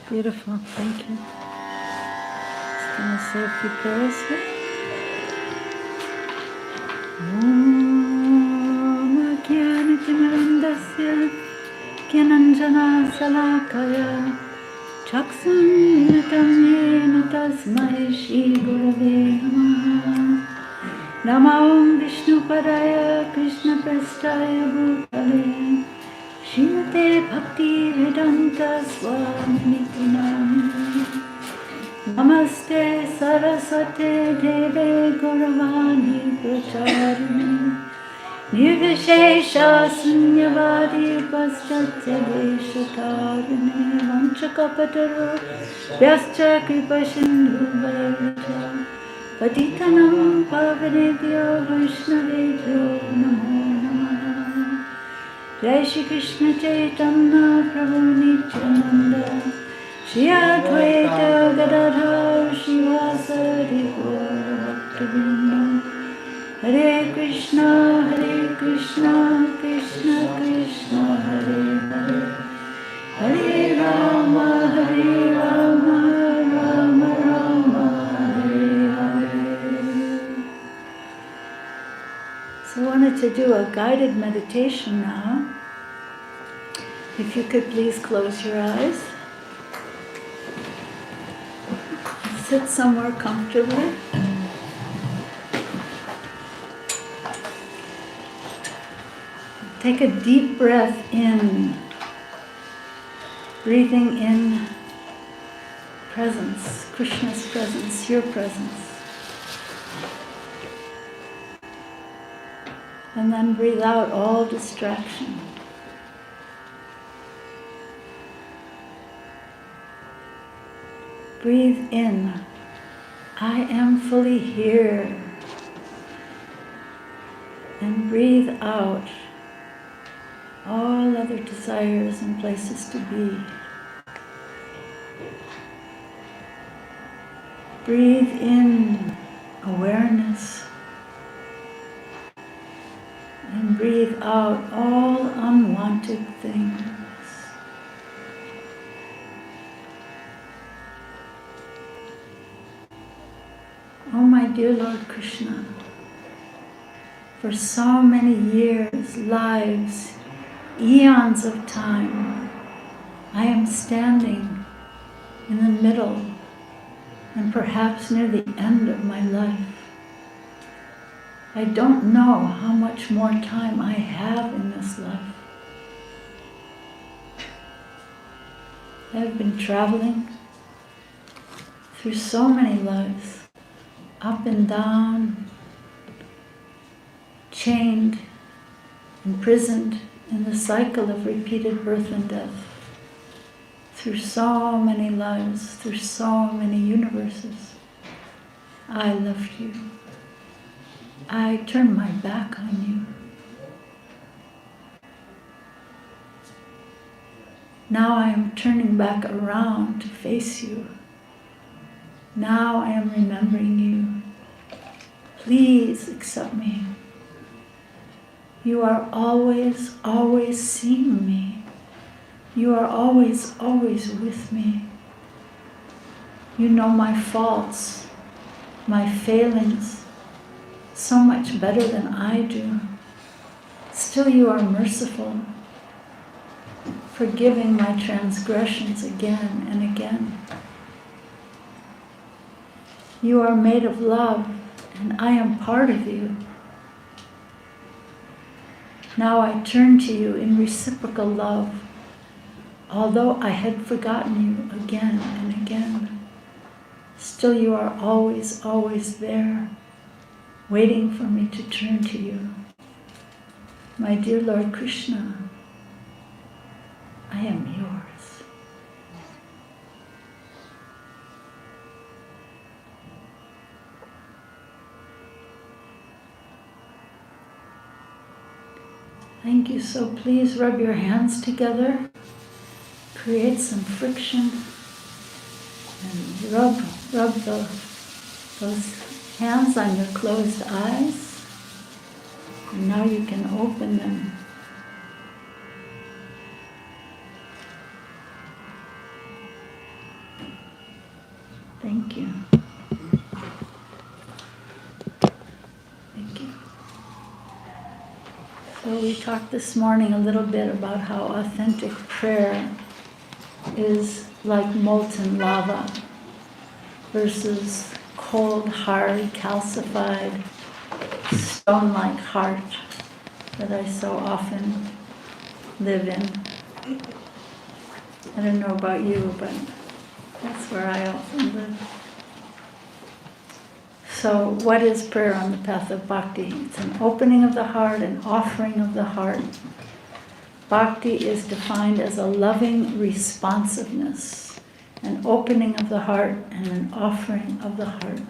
Beautiful, thank you. Just going to say a few prayers here. Om Ajnanatimandasya Gyananjana Salakaya Chaksamyutam Yena Tasmai Shri Gurave Namaha. Namo Vishnupadaya Krishna Prasthaya Bhutale Srimate Bhakti Vedanta Swami Namini. Namaste Saraswate Deve Gauravani Pracharini Nirvishesha Sunyavadi Paschatya Deshatarine Vanchakapataro Vyascha Kripa Sindhu Vairita Patitanam Pavanebhyo Vaishnavebhyo Namo Namaha. Jai Shri Krishna Chaitanya Prabhu Nityananda Shri Advaita Gadadhar Shivasari Gaura Bhaktivinoda Hare Krishna Krishna Krishna Hare Hare Hare Rama Rama Rama Hare Hare. So I wanted to do a guided meditation now. If you could please close your eyes. Sit somewhere comfortably. Take a deep breath in, breathing in presence, Krishna's presence, your presence. And then breathe out all distraction. Breathe in, I am fully here. And breathe out all other desires and places to be. Breathe in awareness. And breathe out all unwanted things. Oh my dear Lord Krishna, for so many years, lives, eons of time, I am standing in the middle and perhaps near the end of my life. I don't know how much more time I have in this life. I have been traveling through so many lives, up and down, chained, imprisoned in the cycle of repeated birth and death, through so many lives, through so many universes. I left you. I turned my back on you. Now I am turning back around to face you. Now I am remembering you. Please accept me. You are always, always seeing me. You are always, always with me. You know my faults, my failings, so much better than I do. Still you are merciful, forgiving my transgressions again and again. You are made of love, and I am part of you. Now I turn to you in reciprocal love, although I had forgotten you again and again. Still you are always, always there, waiting for me to turn to you. My dear Lord Krishna, I am yours. Thank you. So please rub your hands together, create some friction, and rub those hands on your closed eyes. And now you can open them. Thank you. Thank you. So we talked this morning a little bit about how authentic prayer is like molten lava versus cold, hard, calcified, stone-like heart that I so often live in. I don't know about you, but that's where I often live. So what is prayer on the path of bhakti? It's an opening of the heart, an offering of the heart. Bhakti is defined as a loving responsiveness, an opening of the heart and an offering of the heart.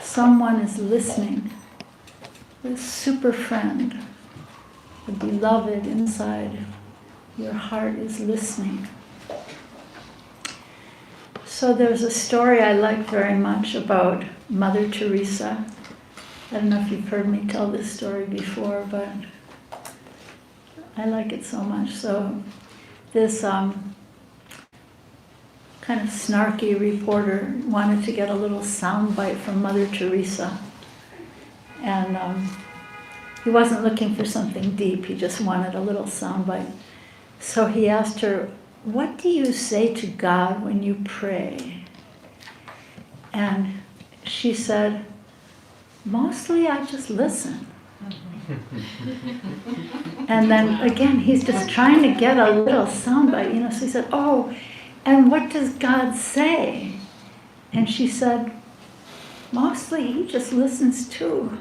Someone is listening, a super friend, a beloved inside your heart is listening. So there's a story I like very much about Mother Teresa. I don't know if you've heard me tell this story before, but I like it so much. So this kind of snarky reporter wanted to get a little soundbite from Mother Teresa. And he wasn't looking for something deep, he just wanted a little soundbite. So he asked her, "What do you say to God when you pray?" And she said, "Mostly I just listen." And then again, he's just trying to get a little soundbite, so he said, "Oh, and what does God say?" And she said, "Mostly he just listens too."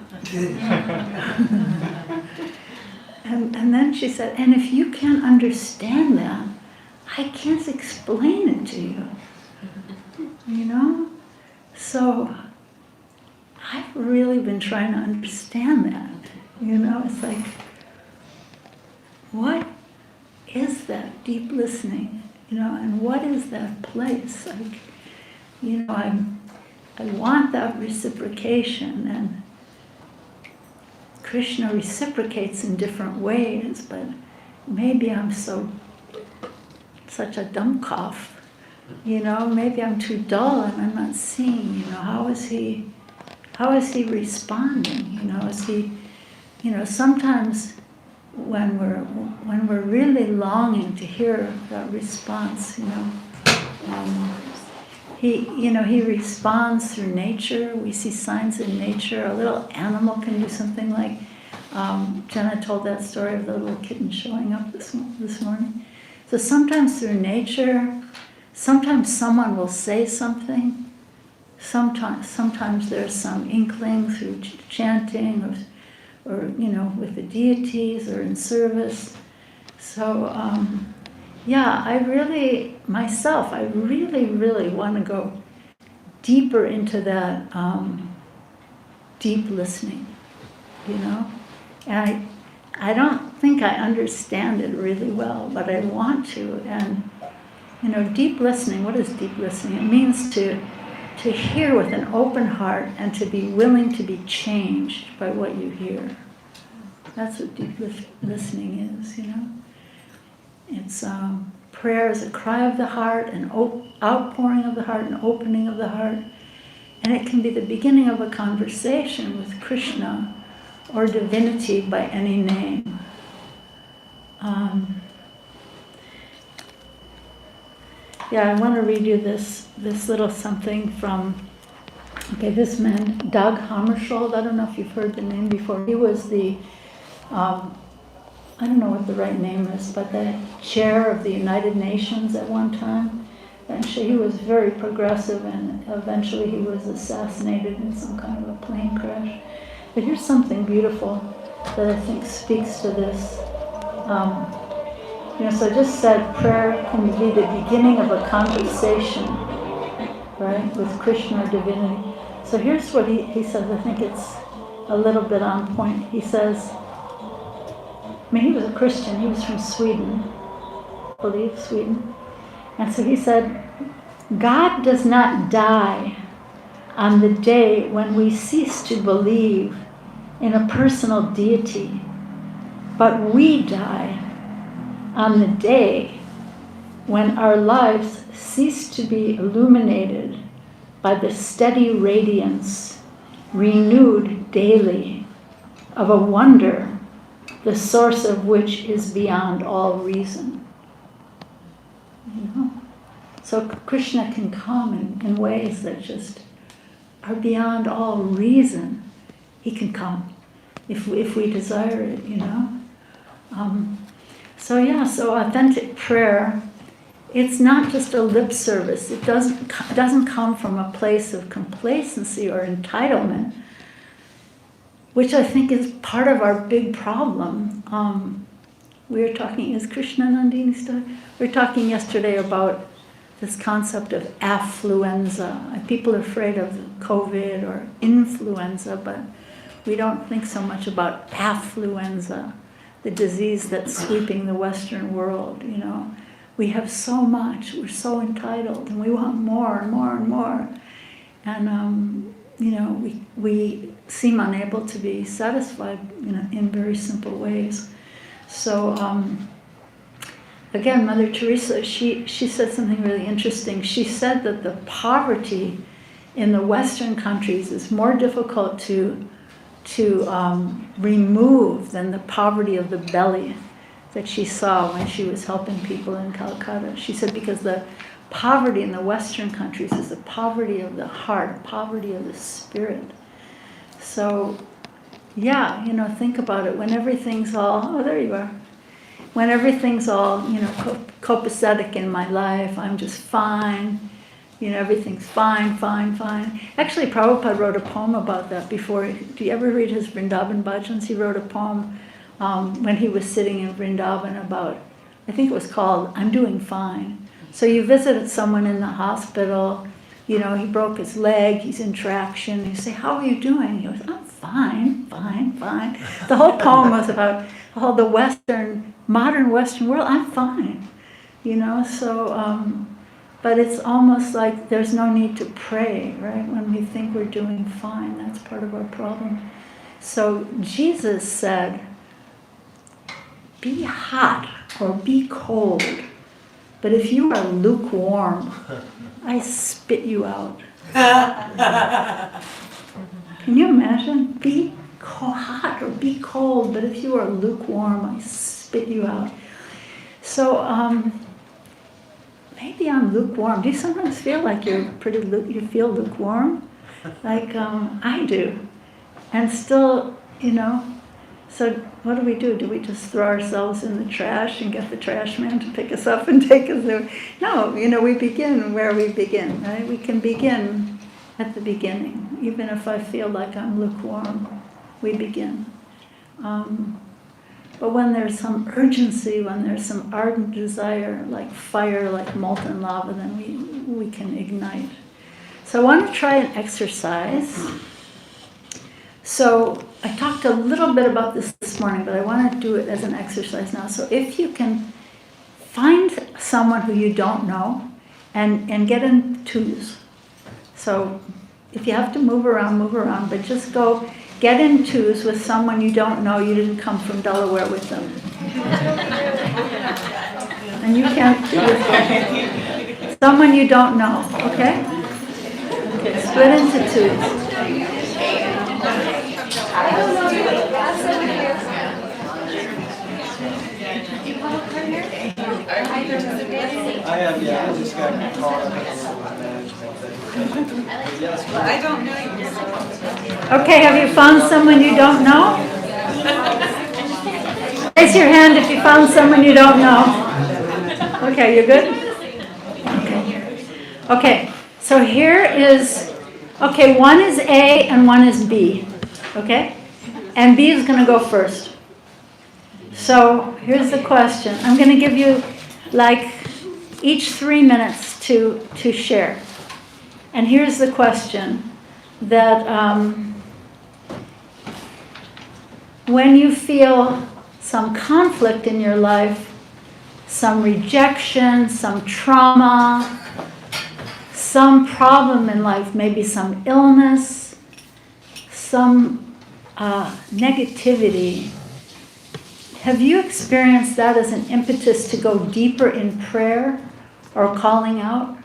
And then she said, "And if you can't understand that, I can't explain it to you." So I've really been trying to understand that. It's like, what is that deep listening? And what is that place? Like, I want that reciprocation, and Krishna reciprocates in different ways, but maybe I'm such a dumbcough, maybe I'm too dull and I'm not seeing, how is he responding? Is he, sometimes when we're really longing to hear that response, he responds through nature. We see signs in nature. A little animal can do something like, Jenna told that story of the little kitten showing up this morning. So sometimes through nature, sometimes someone will say something. Sometimes there's some inkling through chanting or with the deities or in service. So I really want to go deeper into that deep listening, And I don't think I understand it really well, but I want to. And, deep listening, what is deep listening? It means to hear with an open heart and to be willing to be changed by what you hear. That's what deep listening is, It's prayer is a cry of the heart, an outpouring of the heart, an opening of the heart. And it can be the beginning of a conversation with Krishna or divinity by any name. I want to read you this little something from, this man, Dag Hammarskjöld. I don't know if you've heard the name before. He was the, I don't know what the right name is, but the chair of the United Nations at one time. And he was very progressive, and eventually he was assassinated in some kind of a plane crash. But here's something beautiful that I think speaks to this. So I just said prayer can be the beginning of a conversation, right, with Krishna or divinity. So here's what he says. I think it's a little bit on point. He says, he was a Christian. He was from Sweden, I believe, Sweden. And so he said, "God does not die on the day when we cease to believe in a personal deity, but we die on the day when our lives cease to be illuminated by the steady radiance, renewed daily, of a wonder, the source of which is beyond all reason. You know? So Krishna can come in ways that just are beyond all reason. He can come if we desire it, you know. So authentic prayer, it's not just a lip service. It doesn't come from a place of complacency or entitlement, which I think is part of our big problem. We were talking, is Krishna Nandini still? We were talking yesterday about this concept of affluenza. People are afraid of COVID or influenza, but we don't think so much about affluenza, the disease that's sweeping the Western world, you know. We have so much, we're so entitled, and we want more and more and more. And, you know, we seem unable to be satisfied, you know, in very simple ways. So, again, Mother Teresa, she said something really interesting. She said that the poverty in the Western countries is more difficult to remove than the poverty of the belly that she saw when she was helping people in Calcutta. She said because the poverty in the Western countries is the poverty of the heart, poverty of the spirit. So, yeah, you know, think about it. When everything's all, oh, there you are. When everything's all, you know, copacetic in my life, I'm just fine. You know, everything's fine, fine, fine. Actually, Prabhupada wrote a poem about that before. Do you ever read his Vrindavan bhajans? He wrote a poem when he was sitting in Vrindavan about, I think it was called, I'm Doing Fine. So you visited someone in the hospital, you know, he broke his leg, he's in traction. You say, how are you doing? He goes, I'm fine, fine, fine. The whole poem was about all the modern Western world. I'm fine, you know, so... but it's almost like there's no need to pray, right? When we think we're doing fine, that's part of our problem. So Jesus said, be hot or be cold, but if you are lukewarm, I spit you out. Can you imagine? Be hot or be cold, but if you are lukewarm, I spit you out. So, maybe I'm lukewarm. Do you sometimes feel like you feel lukewarm? Like I do. And still, you know, so what do? Do we just throw ourselves in the trash and get the trash man to pick us up and take us there? No, you know, we begin where we begin, right? We can begin at the beginning. Even if I feel like I'm lukewarm, we begin. But when there's some urgency, when there's some ardent desire, like fire, like molten lava, then we can ignite. So I want to try an exercise. So I talked a little bit about this morning, but I want to do it as an exercise now. So if you can find someone who you don't know and get in twos. So if you have to move around, but just go get in twos with someone you don't know. You didn't come from Delaware with them. And you can't do someone you don't know, okay? Okay, split into twos. I have, yeah, I just got caught up in management. I don't know you. Okay, have you found someone you don't know? Raise your hand if you found someone you don't know. Okay, you're good? Okay. Okay, so here is, okay, one is A and one is B, okay? And B is going to go first. So here's the question. I'm going to give you like each 3 minutes to share. And here's the question, that when you feel some conflict in your life, some rejection, some trauma, some problem in life, maybe some illness, some negativity, have you experienced that as an impetus to go deeper in prayer or calling out?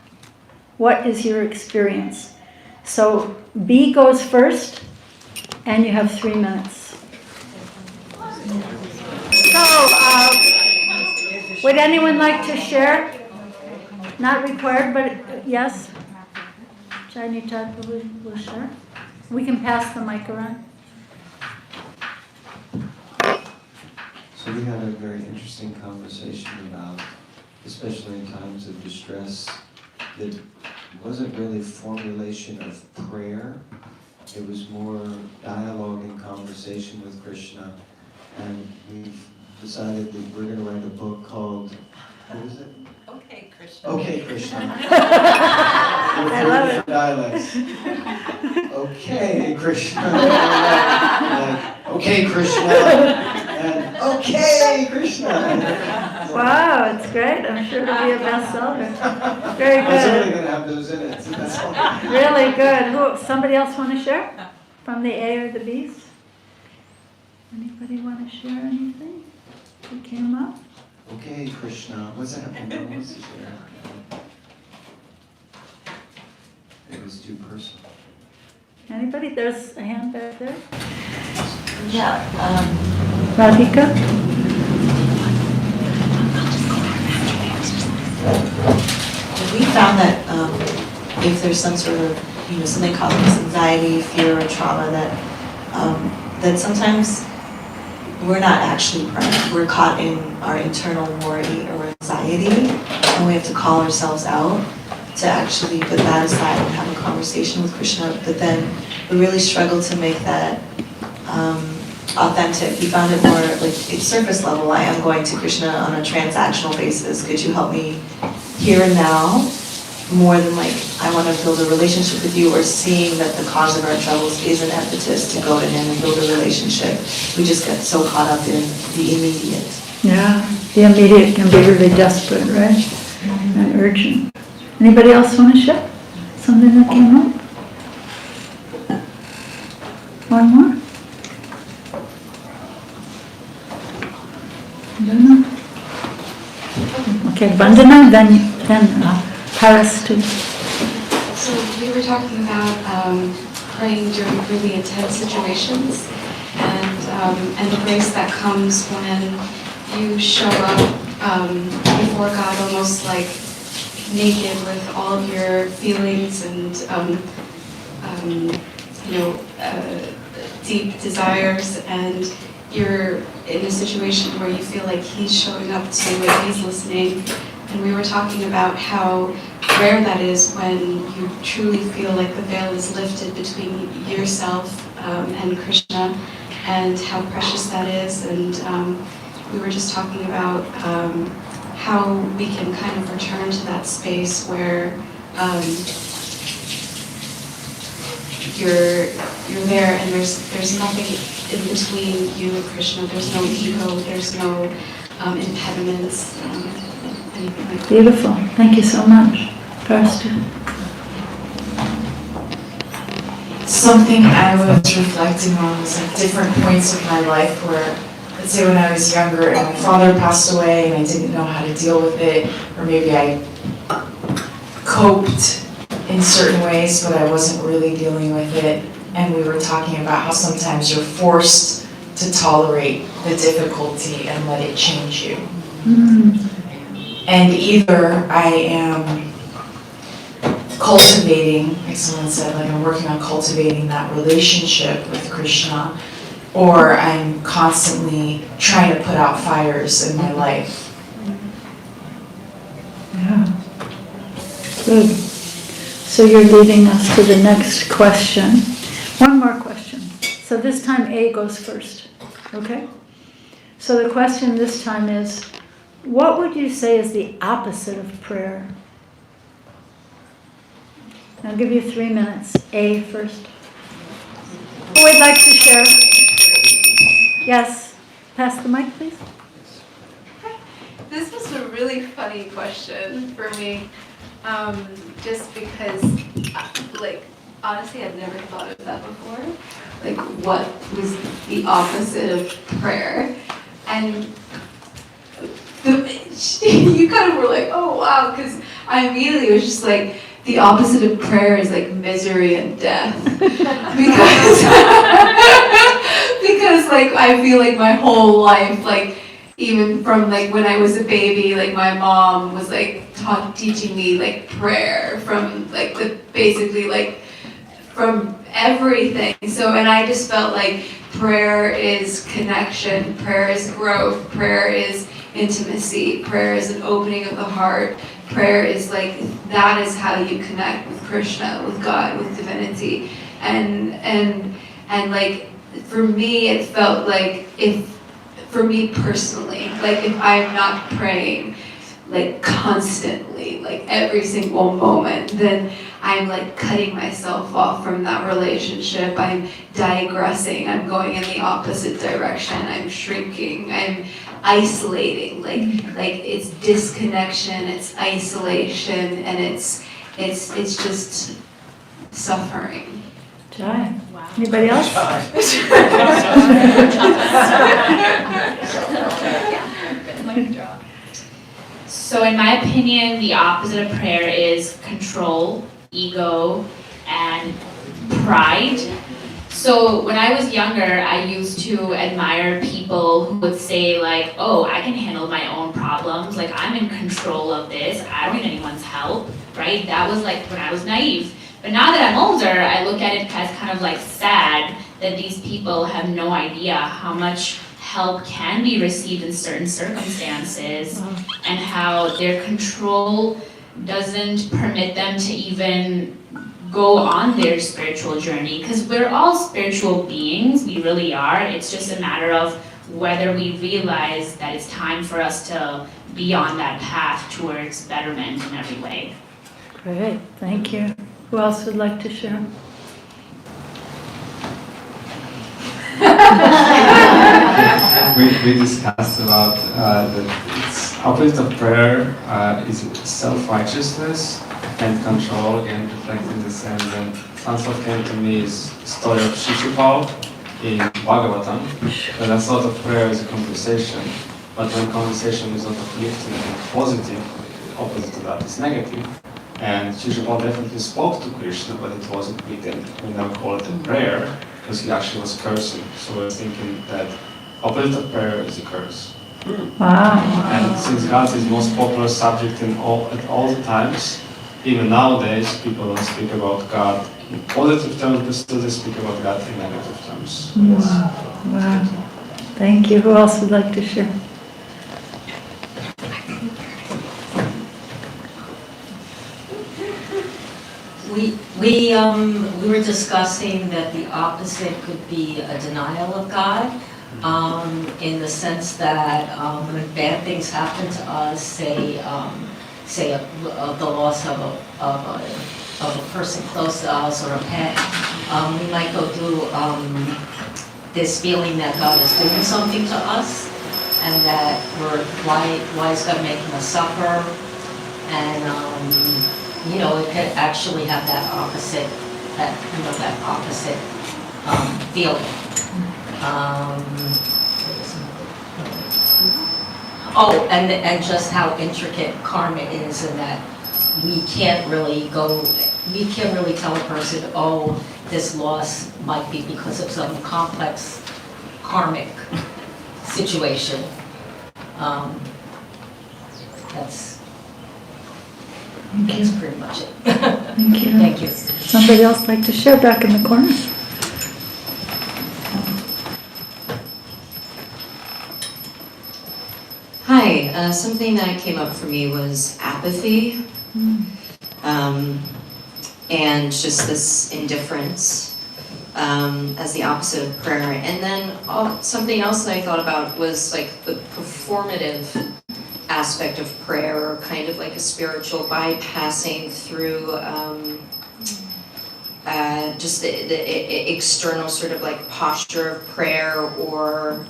What is your experience? So B goes first, and you have 3 minutes. So, would anyone like to share? Not required, but yes? Shiny Todd will share. We can pass the mic around. So we had a very interesting conversation about, especially in times of distress, that wasn't really formulation of prayer. It was more dialogue and conversation with Krishna. And we've decided that we're going to write a book called, what is it? Okay, Krishna. Okay, Krishna. I love it. Dialects. Okay, Krishna. Like, okay, Krishna. And okay, Krishna. Wow, it's great. I'm sure it'll be a bestseller. Very I was only good. going to have those in it, so that's all. Really good. Somebody else want to share? From the A or the B's? Anybody want to share anything? Who came up? Okay, Krishna. What's happening? Who wants to share? It was too personal. Anybody? There's a hand back there. Yeah. Radhika? We found that if there's some sort of, something causing us anxiety, fear, or trauma, that sometimes we're not actually praying. We're caught in our internal worry or anxiety, and we have to call ourselves out to actually put that aside and have a conversation with Krishna. But then we really struggle to make that authentic. We found it more like it's surface level. I am going to Krishna on a transactional basis. Could you help me here and now? More than like, I want to build a relationship with you, or seeing that the cause of our troubles is an impetus to go to him and build a relationship. We just get so caught up in the immediate. Yeah, the immediate can be really desperate, right? And urgent. Anybody else want to share? Something that came up? One more? I don't know. Okay, vandanam, then Paras too. So we were talking about praying during really intense situations, and the grace that comes when you show up before God almost like naked with all of your feelings and deep desires, and you're in a situation where you feel like He's showing up to you and He's listening. And we were talking about how rare that is when you truly feel like the veil is lifted between yourself and Krishna, and how precious that is. And we were just talking about how we can kind of return to that space where you're there and there's nothing in between you and Krishna. There's no ego, there's no impediments. Like Beautiful. Thank you so much. First. Something I was reflecting on was at different points of my life where, let's say when I was younger and my father passed away and I didn't know how to deal with it, or maybe I coped in certain ways but I wasn't really dealing with it, and we were talking about how sometimes you're forced to tolerate the difficulty and let it change you. And either I am cultivating, like someone said, like I'm working on cultivating that relationship with Krishna, or I'm constantly trying to put out fires in my life. Yeah. Good. So you're leading us to the next question. One more question. So this time A goes first. Okay? So the question this time is, what would you say is the opposite of prayer? I'll give you 3 minutes. A first. Who would like to share? Yes. Pass the mic, please. This was a really funny question for me, just because, honestly, I've never thought of that before. Like, what was the opposite of prayer? And you kind of were like, oh wow, because I immediately was just like, the opposite of prayer is like misery and death. Because, because like I feel like my whole life, like even from like when I was a baby, like my mom was like teaching me like prayer from like the basically like from everything. So, and I just felt like prayer is connection, prayer is growth, prayer is intimacy, prayer is an opening of the heart. Prayer is like, that is how you connect with Krishna, with God, with divinity. And like, for me, it felt like for me personally, like if I'm not praying, like constantly, like every single moment, then I'm like cutting myself off from that relationship. I'm digressing. I'm going in the opposite direction. I'm shrinking. I'm isolating. Like it's disconnection. It's isolation, and it's just suffering. Jai. Anybody else? So in my opinion, the opposite of prayer is control, ego, and pride. So when I was younger, I used to admire people who would say like, oh, I can handle my own problems, like I'm in control of this, I don't need anyone's help, right? That was like when I was naive. But now that I'm older, I look at it as kind of like sad that these people have no idea how much help can be received in certain circumstances, and how their control doesn't permit them to even go on their spiritual journey. Because we're all spiritual beings, we really are. It's just a matter of whether we realize that it's time for us to be on that path towards betterment in every way. Great, thank you. Who else would like to share? We discussed about that it's opposite of prayer is self-righteousness and control, again reflecting the same. And that's what came to me is story of Shishupal in Bhagavatam. That I thought of prayer as a conversation, but when conversation is not uplifting and positive, opposite to that is negative. And Shishupal definitely spoke to Krishna, but it wasn't written. We never call it a prayer, because he actually was cursing. So we're thinking that opposite of prayer is a curse. Wow. And since God is the most popular subject at all the times, even nowadays, people don't speak about God in positive terms, but still they speak about God in negative terms. Wow. Wow. Thank you. Who else would like to share? We were discussing that the opposite could be a denial of God, in the sense that when bad things happen to us, say the loss of a person close to us or a pet, we might go through this feeling that God is doing something to us, and that why is God making us suffer, and it could actually have that opposite feeling. And just how intricate karma is, and that we can't really tell a person, oh, this loss might be because of some complex karmic situation. That's pretty much it. Thank you. Thank you. Somebody else like to share back in the corner? Hi, something that came up for me was apathy, and just this indifference as the opposite of prayer. And then something else that I thought about was like the performative aspect of prayer, or kind of like a spiritual bypassing through just the external sort of like posture of prayer, or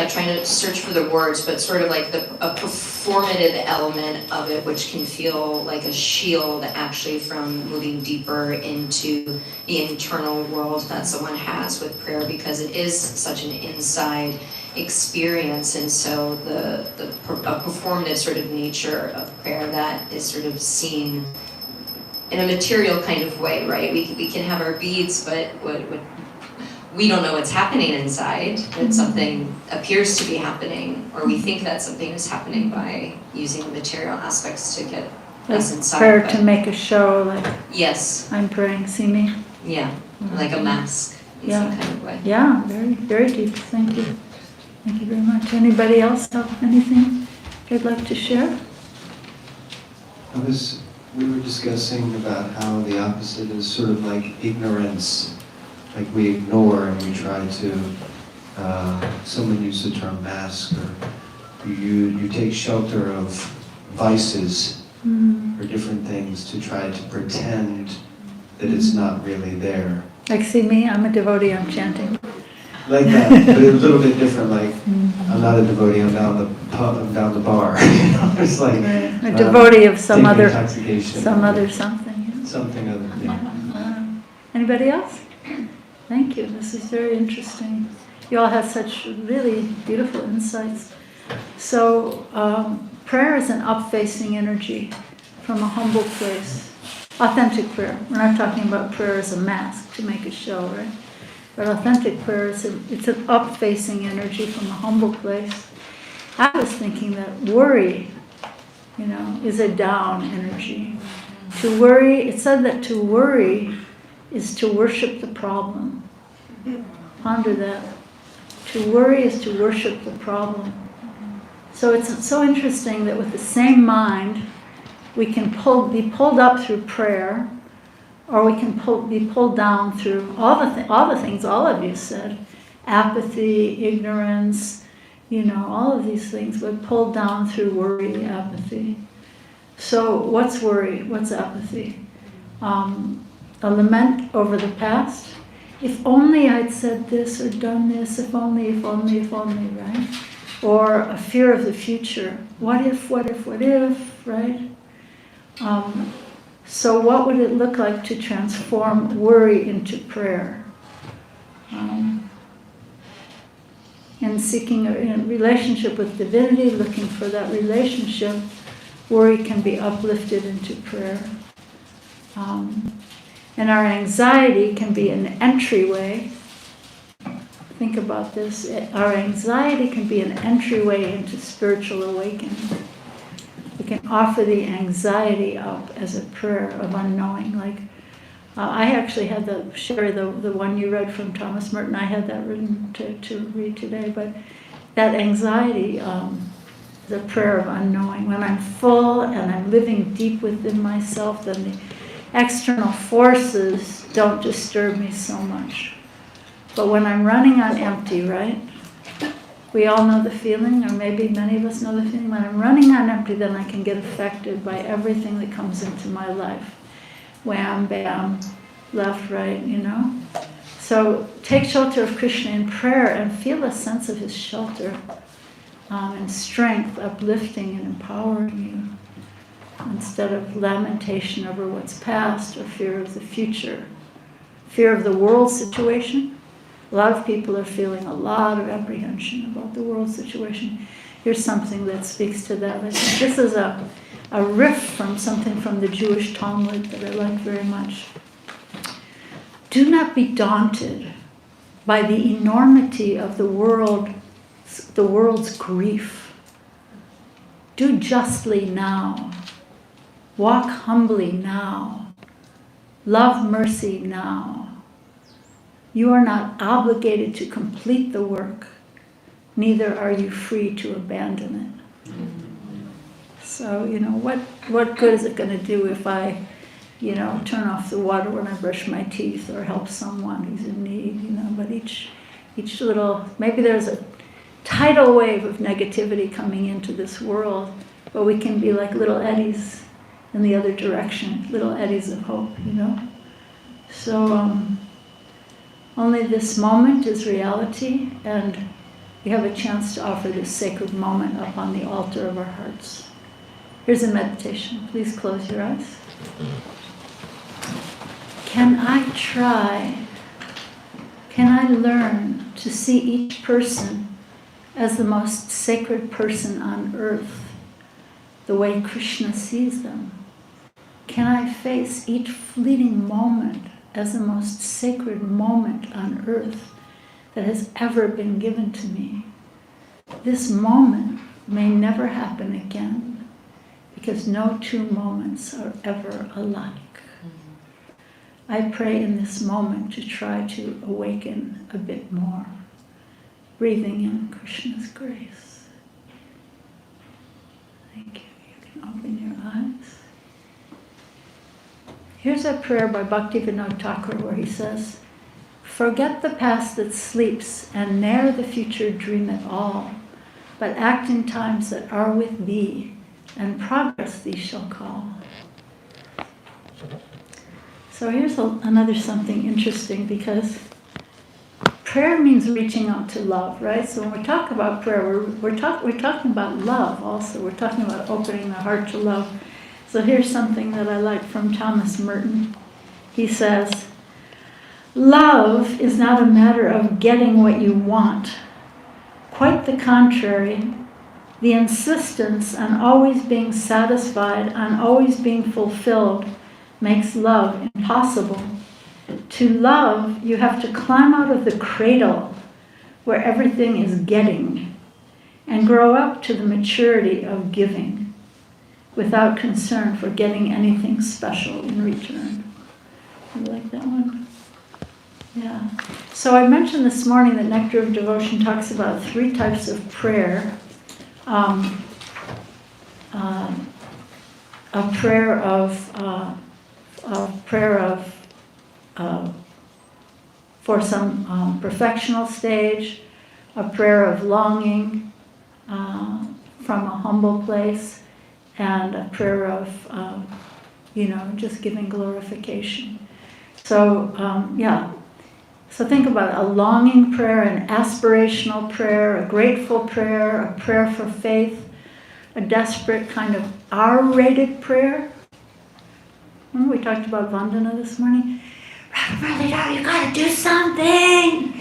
trying to search for the words, but sort of like a performative element of it, which can feel like a shield actually from moving deeper into the internal world that someone has with prayer, because it is such an inside experience, and so a performative sort of nature of prayer that is sort of seen in a material kind of way, right? We can have our beads, but what we don't know what's happening inside, that something appears to be happening, or we think that something is happening by using the material aspects to get us inside. Prayer but to make a show, like yes, I'm praying, see me. yeah, like a mask in some kind of way. Yeah, very, very deep. Thank you. Thank you very much. Anybody else have anything they'd like to share? We were discussing about how the opposite is sort of like ignorance, like we ignore and we try to, someone used the term mask, or you take shelter of vices or different things to try to pretend that it's not really there. Like, see me, I'm a devotee, I'm chanting. Like that, but a little bit different, like, I'm not a devotee, I'm down the pub, I'm down the bar. It's like A devotee of some other something. Yeah. Something other, yeah. Anybody else? Thank you. This is very interesting. You all have such really beautiful insights. So, prayer is an up-facing energy from a humble place. Authentic prayer. We're not talking about prayer as a mask to make a show, right? But authentic prayer is it's an up-facing energy from a humble place. I was thinking that worry, is a down energy. To worry, it said that to worry is to worship the problem. Ponder that. To worry is to worship the problem. So it's so interesting that with the same mind, we can be pulled up through prayer, or we can be pulled down through all the things all of you said. Apathy, ignorance, all of these things. We're pulled down through worry, apathy. So what's worry? What's apathy? A lament over the past. If only I'd said this or done this, if only, right? Or a fear of the future. What if, right? So what would it look like to transform worry into prayer? And seeking a relationship with divinity, looking for that relationship, worry can be uplifted into prayer. And our anxiety can be an entryway. Think about this. Our anxiety can be an entryway into spiritual awakening. We can offer the anxiety up as a prayer of unknowing. Like, I actually had Sherry, the one you read from Thomas Merton, I had that written to read today, but that anxiety is a prayer of unknowing. When I'm full and I'm living deep within myself, then the external forces don't disturb me so much. But when I'm running on empty, right? We all know the feeling, or maybe many of us know the feeling. When I'm running on empty, then I can get affected by everything that comes into my life. Wham, bam, left, right, So take shelter of Krishna in prayer and feel a sense of his shelter and strength, uplifting and empowering you, instead of lamentation over what's past or fear of the future. Fear of the world situation. A lot of people are feeling a lot of apprehension about the world situation. Here's something that speaks to that. This is a riff from something from the Jewish Talmud that I like very much. Do not be daunted by the enormity of the world's grief. Do justly now. Walk humbly now. Love mercy now. You are not obligated to complete the work, neither are you free to abandon it. So, what good is it going to do if I, turn off the water when I brush my teeth or help someone who's in need, but each little, maybe there's a tidal wave of negativity coming into this world, but we can be like little eddies in the other direction, little eddies of hope, So, only this moment is reality, and we have a chance to offer this sacred moment up on the altar of our hearts. Here's a meditation. Please close your eyes. Can I learn to see each person as the most sacred person on earth, the way Krishna sees them? Can I face each fleeting moment as the most sacred moment on earth that has ever been given to me? This moment may never happen again, because no two moments are ever alike. I pray in this moment to try to awaken a bit more, breathing in Krishna's grace. Thank you. You can open your eyes. Here's a prayer by Bhakti Thakur where he says, "Forget the past that sleeps, and ne'er the future dream at all, but act in times that are with thee, and progress thee shall call." So here's another something interesting, because prayer means reaching out to love, right? So when we talk about prayer, we're talking about love also. We're talking about opening the heart to love. So here's something that I like from Thomas Merton. He says, "Love is not a matter of getting what you want. Quite the contrary. The insistence on always being satisfied, on always being fulfilled, makes love impossible. To love, you have to climb out of the cradle where everything is getting and grow up to the maturity of giving without concern for getting anything special in return." You like that one? Yeah. So I mentioned this morning that Nectar of Devotion talks about 3 types of prayer. A prayer for some perfectional stage, a prayer of longing from a humble place, and a prayer of, just giving glorification. So, So think about it, a longing prayer, an aspirational prayer, a grateful prayer, a prayer for faith, a desperate kind of R-rated prayer. Remember we talked about vandanam this morning? Really, you gotta do something!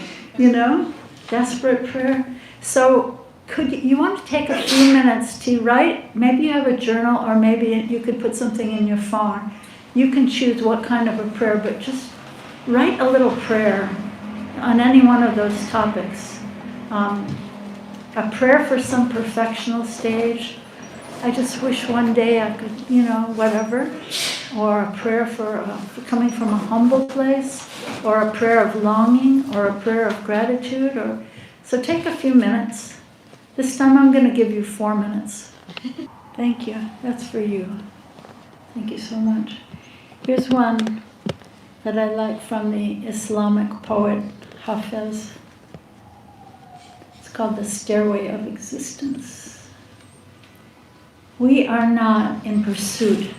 Desperate prayer. So you want to take a few minutes to write, maybe you have a journal, or maybe you could put something in your phone. You can choose what kind of a prayer, but just write a little prayer on any one of those topics. A prayer for some perfectional stage. I just wish one day I could, whatever. Or a prayer for coming from a humble place, or a prayer of longing, or a prayer of gratitude. So take a few minutes. This time I'm going to give you 4 minutes. Thank you. That's for you. Thank you so much. Here's one that I like from the Islamic poet Hafiz. It's called The Stairway of Existence. We are not in pursuit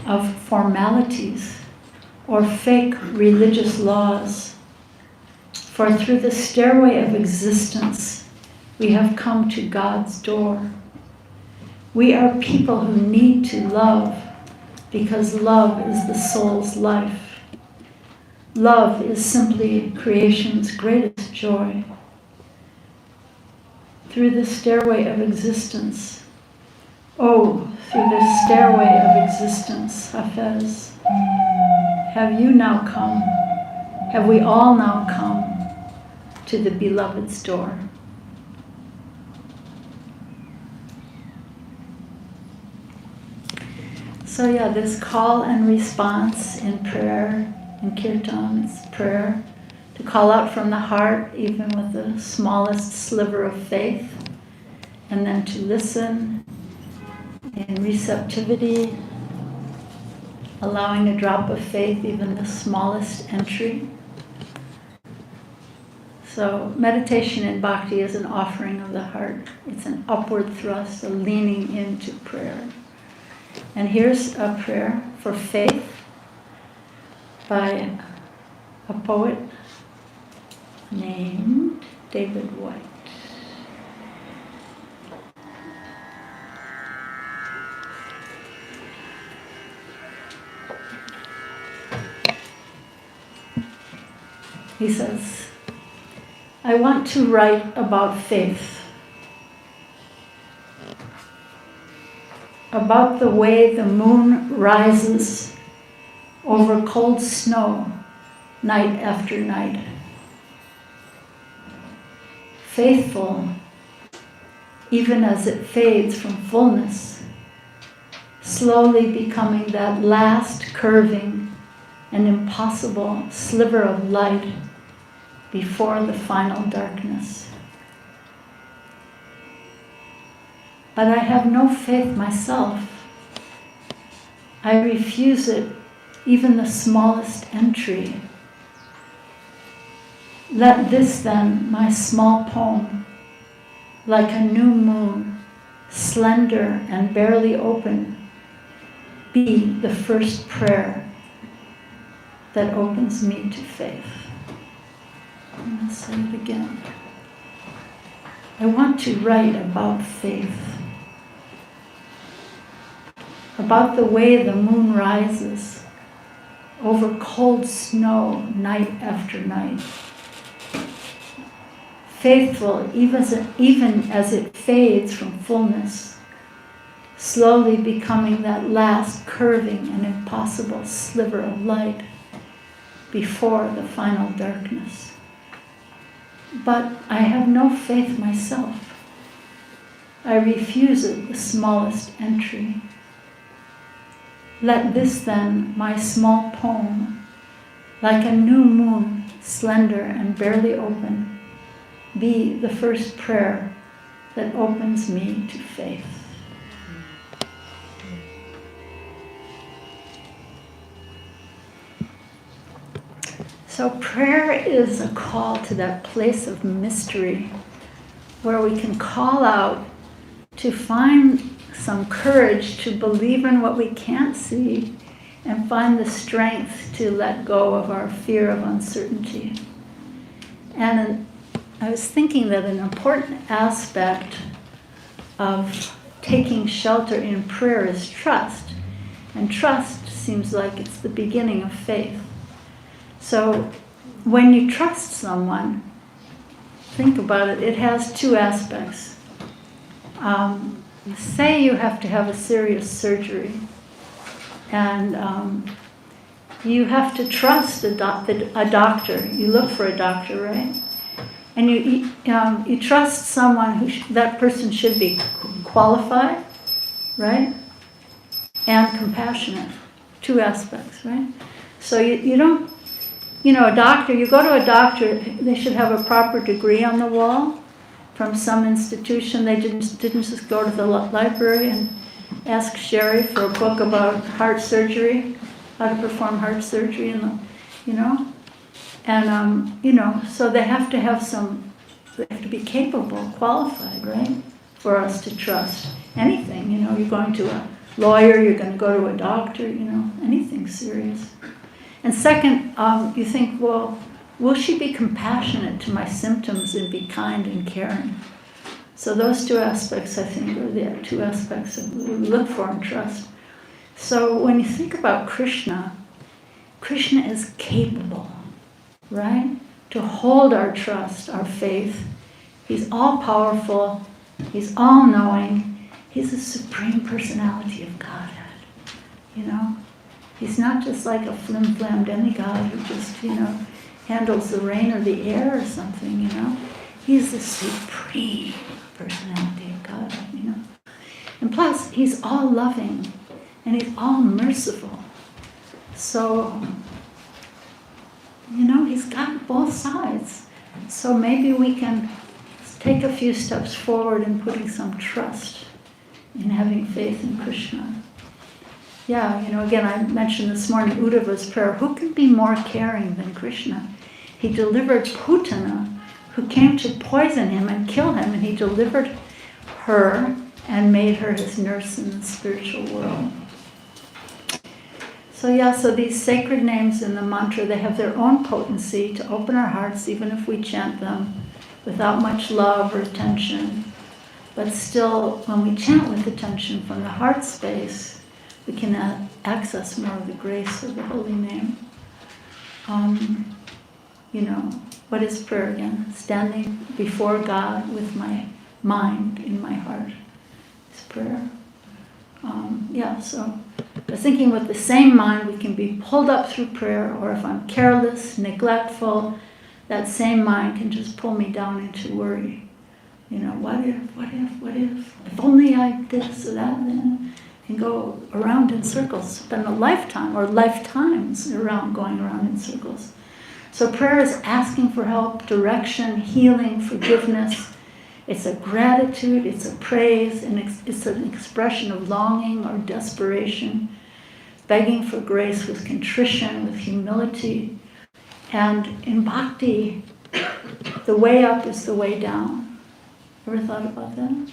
of formalities or fake religious laws, for through the stairway of existence, we have come to God's door. We are people who need to love, because love is the soul's life. Love is simply creation's greatest joy. Through the stairway of existence, through the stairway of existence, Hafiz, have you now come? Have we all now come to the beloved's door? So this call and response in prayer, in kirtan, it's prayer to call out from the heart, even with the smallest sliver of faith, and then to listen in receptivity, allowing a drop of faith, even the smallest entry. So meditation in Bhakti is an offering of the heart. It's an upward thrust, a leaning into prayer. And here's a prayer for faith by a poet named David White. He says, I want to write about faith, about the way the moon rises over cold snow night after night. Faithful, even as it fades from fullness, slowly becoming that last curving and impossible sliver of light before the final darkness. But I have no faith myself. I refuse it, even the smallest entry. Let this then, my small poem, like a new moon, slender and barely open, be the first prayer that opens me to faith. I'm going to say it again. I want to write about faith, about the way the moon rises over cold snow night after night. Faithful even as it fades from fullness, slowly becoming that last curving and impossible sliver of light before the final darkness. But I have no faith myself. I refuse it, the smallest entry. Let this then, my small poem, like a new moon, slender and barely open, be the first prayer that opens me to faith. So prayer is a call to that place of mystery where we can call out to find some courage to believe in what we can't see and find the strength to let go of our fear of uncertainty. And I was thinking that an important aspect of taking shelter in prayer is trust. And trust seems like it's the beginning of faith. So when you trust someone, think about it, it has two aspects. Say you have to have a serious surgery, and you have to trust a doctor. You look for a doctor, right? And you trust someone that person should be qualified, right? And compassionate. Two aspects, right? So you don't, a doctor, you go to a doctor, they should have a proper degree on the wall from some institution. They didn't just go to the library and ask Sherry for a book about heart surgery, how to perform heart surgery, and so they have to be capable, qualified, right, for us to trust anything. You're going to a lawyer, you're going to go to a doctor, anything serious. And second, you think, well, will she be compassionate to my symptoms and be kind and caring? So those two aspects, I think, are the two aspects that we look for in trust. So when you think about Krishna is capable, right, to hold our trust, our faith. He's all-powerful. He's all-knowing. He's the Supreme Personality of Godhead, He's not just like a flim-flam demigod who just, handles the rain or the air or something, He's the Supreme Personality of Godhead, And plus, He's all-loving and He's all-merciful. So, He's got both sides. So maybe we can take a few steps forward in putting some trust in having faith in Krishna. Yeah, again, I mentioned this morning Uddhava's prayer. Who can be more caring than Krishna? He delivered Putana, who came to poison him and kill him, and he delivered her and made her his nurse in the spiritual world. So these sacred names in the mantra, they have their own potency to open our hearts, even if we chant them without much love or attention. But still, when we chant with attention from the heart space, we can access more of the grace of the holy name. What is prayer again? Standing before God with my mind in my heart is prayer. So I was thinking with the same mind, we can be pulled up through prayer, or if I'm careless, neglectful, that same mind can just pull me down into worry. What if only I this or that, then can go around in circles, spend a lifetime or lifetimes going around in circles. So prayer is asking for help, direction, healing, forgiveness. It's a gratitude, it's a praise, and it's an expression of longing or desperation, begging for grace with contrition, with humility. And in Bhakti, the way up is the way down. Ever thought about that?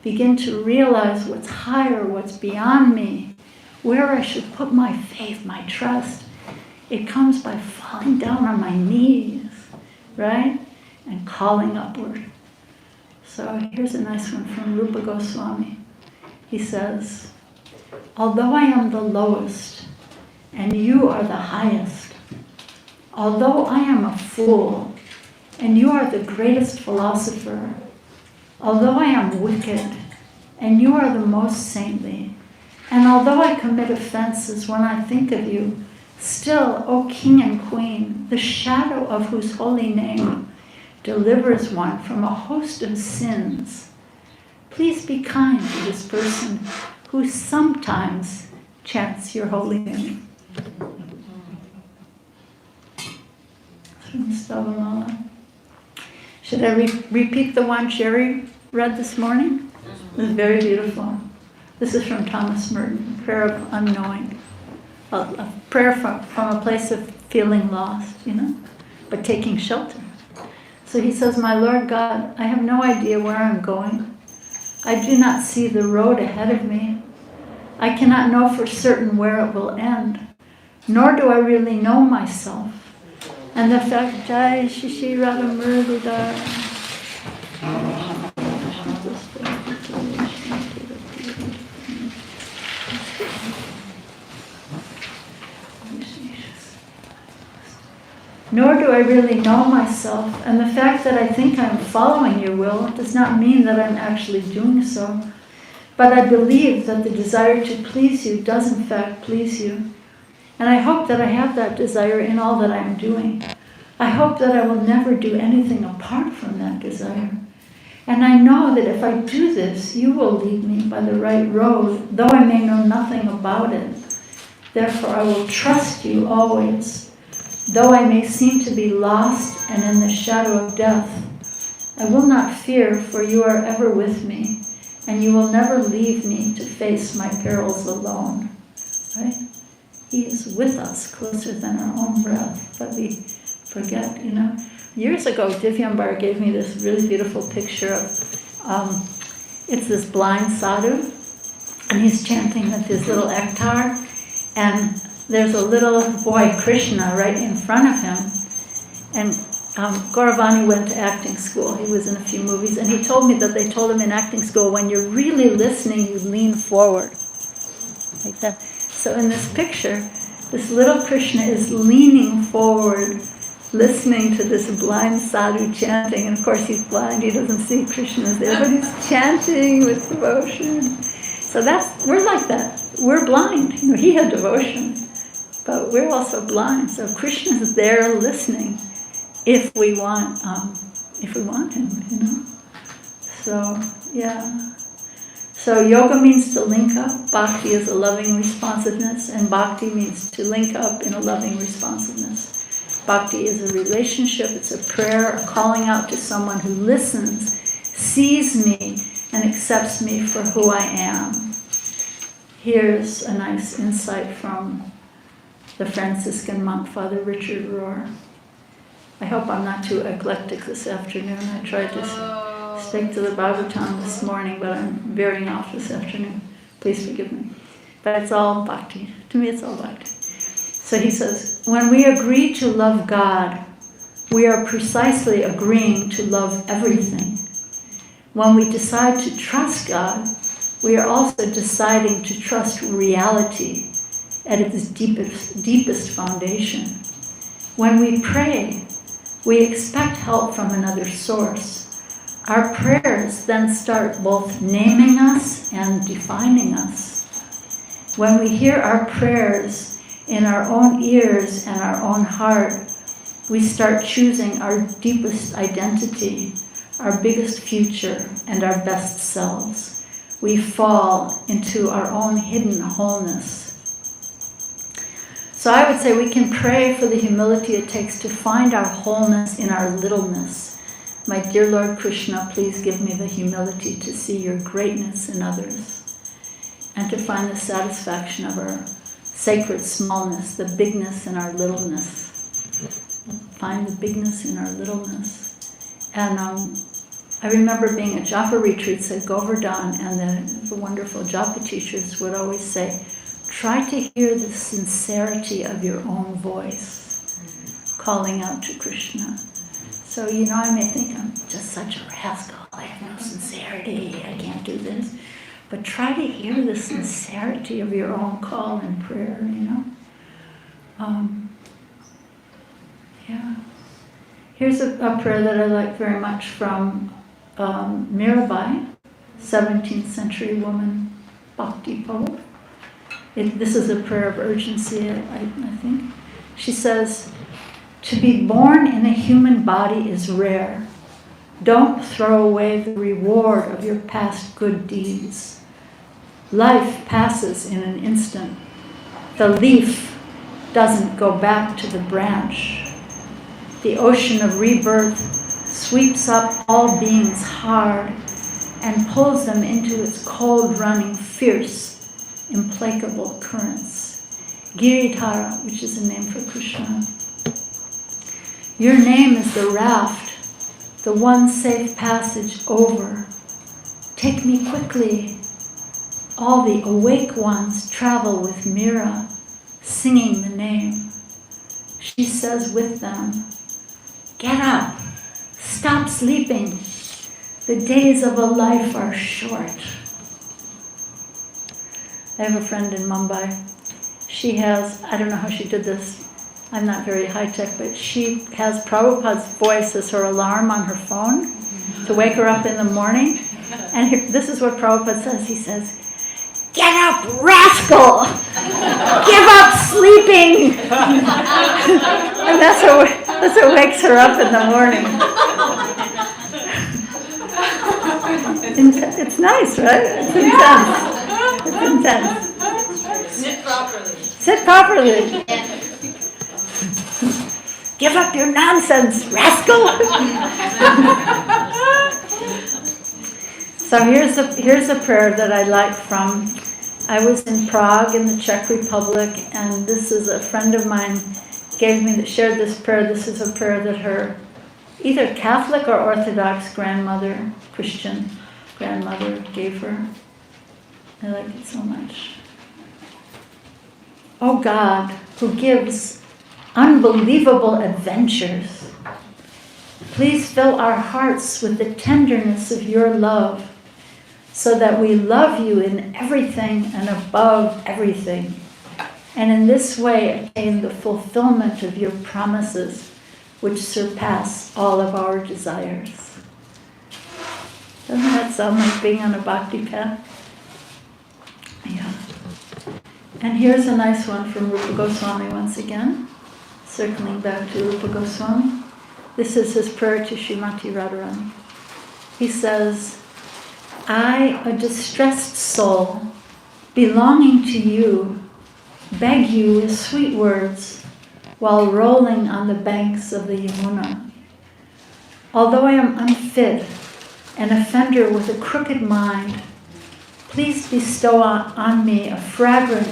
Begin to realize what's higher, what's beyond me, where I should put my faith, my trust. It comes by falling down on my knees, right? And calling upward. So here's a nice one from Rupa Goswami. He says, although I am the lowest and you are the highest, although I am a fool and you are the greatest philosopher, although I am wicked and you are the most saintly, and although I commit offenses when I think of you, still, O King and Queen, the shadow of whose holy name delivers one from a host of sins, please be kind to this person who sometimes chants your holy name. From Stavalala. Should I repeat the one Sherry read this morning? It was very beautiful. This is from Thomas Merton, Prayer of Unknowing. A prayer from a place of feeling lost, but taking shelter. So he says, my Lord God, I have no idea where I'm going. I do not see the road ahead of me. I cannot know for certain where it will end, nor do I really know myself. And the fact, Jai Shishi Radha Murdudar. Nor do I really know myself, and the fact that I think I'm following your will does not mean that I'm actually doing so. But I believe that the desire to please you does in fact please you. And I hope that I have that desire in all that I am doing. I hope that I will never do anything apart from that desire. And I know that if I do this, you will lead me by the right road, though I may know nothing about it. Therefore I will trust you always. Though I may seem to be lost and in the shadow of death, I will not fear, for you are ever with me, and you will never leave me to face my perils alone. Right? He is with us closer than our own breath, but we forget, Years ago, Divyambar gave me this really beautiful picture of, it's this blind sadhu, and he's chanting with his little ektar, and there's a little boy, Krishna, right in front of him. And Gauravani went to acting school. He was in a few movies. And he told me that they told him in acting school, when you're really listening, you lean forward. Like that. So in this picture, this little Krishna is leaning forward, listening to this blind sadhu chanting. And of course he's blind, he doesn't see Krishna's there, but he's chanting with devotion. So we're like that. We're blind. He had devotion. But we're also blind, so Krishna is there listening, if we want him, So yeah. So yoga means to link up. Bhakti is a loving responsiveness, and bhakti means to link up in a loving responsiveness. Bhakti is a relationship. It's a prayer, a calling out to someone who listens, sees me, and accepts me for who I am. Here's a nice insight from the Franciscan monk, Father Richard Rohr. I hope I'm not too eclectic this afternoon. I tried to stick to the Bhagavatam this morning, but I'm veering off this afternoon. Please forgive me. But it's all bhakti. To me, it's all bhakti. So he says, when we agree to love God, we are precisely agreeing to love everything. When we decide to trust God, we are also deciding to trust reality at its deepest foundation. When we pray, we expect help from another source. Our prayers then start both naming us and defining us. When we hear our prayers in our own ears and our own heart, we start choosing our deepest identity, our biggest future, and our best selves. We fall into our own hidden wholeness. So I would say we can pray for the humility it takes to find our wholeness in our littleness. My dear Lord Krishna, please give me the humility to see your greatness in others and to find the satisfaction of our sacred smallness, the bigness in our littleness. Find the bigness in our littleness. And I remember being at japa retreats at Govardhan, and the wonderful japa teachers would always say, try to hear the sincerity of your own voice, calling out to Krishna. So, I may think I'm just such a rascal, I have no sincerity, I can't do this. But try to hear the sincerity of your own call and prayer, Yeah. Here's a prayer that I like very much from Mirabai, 17th century woman, Bhakti poet. This is a prayer of urgency, I think. She says, to be born in a human body is rare. Don't throw away the reward of your past good deeds. Life passes in an instant. The leaf doesn't go back to the branch. The ocean of rebirth sweeps up all beings hard and pulls them into its cold running, fierce, implacable currents. Giridhara, which is a name for Krishna. Your name is the raft, the one safe passage over. Take me quickly. All the awake ones travel with Mira, singing the name. She says with them, get up, stop sleeping. The days of a life are short. I have a friend in Mumbai. She has, I don't know how she did this, I'm not very high tech, but she has Prabhupada's voice as her alarm on her phone to wake her up in the morning. And this is what Prabhupada says. He says, get up, rascal! Give up sleeping! And that's what wakes her up in the morning. It's nice, right? It's intense. It's intense. Sit properly. Give up your nonsense, rascal! So here's a prayer that I like from. I was in Prague in the Czech Republic, and this is a friend of mine shared this prayer. This is a prayer that her either Catholic or Orthodox grandmother, Christian grandmother, gave her. I like it so much. Oh God, who gives unbelievable adventures, please fill our hearts with the tenderness of your love, so that we love you in everything and above everything, and in this way attain the fulfillment of your promises, which surpass all of our desires. Doesn't that sound like being on a bhakti path? Yeah. And here's a nice one from Rupa Goswami once again, circling back to Rupa Goswami. This is his prayer to Srimati Radharani. He says, I, a distressed soul, belonging to you, beg you with sweet words while rolling on the banks of the Yamuna. Although I am unfit, an offender with a crooked mind, please bestow on me a fragment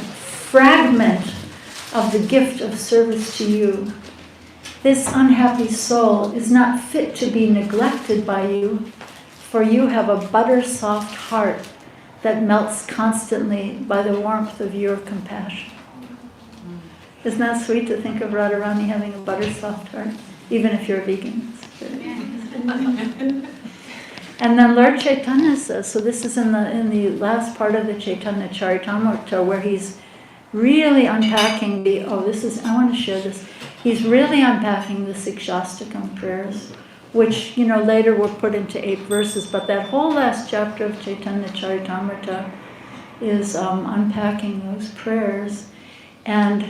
of the gift of service to you. This unhappy soul is not fit to be neglected by you, for you have a butter-soft heart that melts constantly by the warmth of your compassion. Isn't that sweet to think of Radharani having a butter-soft heart, even if you're a vegan? And then Lord Chaitanya says, so this is in the last part of the Chaitanya Charitamrita, where he's really unpacking I want to share this. He's really unpacking the Sikshastakam prayers, which, later were put into 8 verses, but that whole last chapter of Chaitanya Charitamrita is unpacking those prayers. And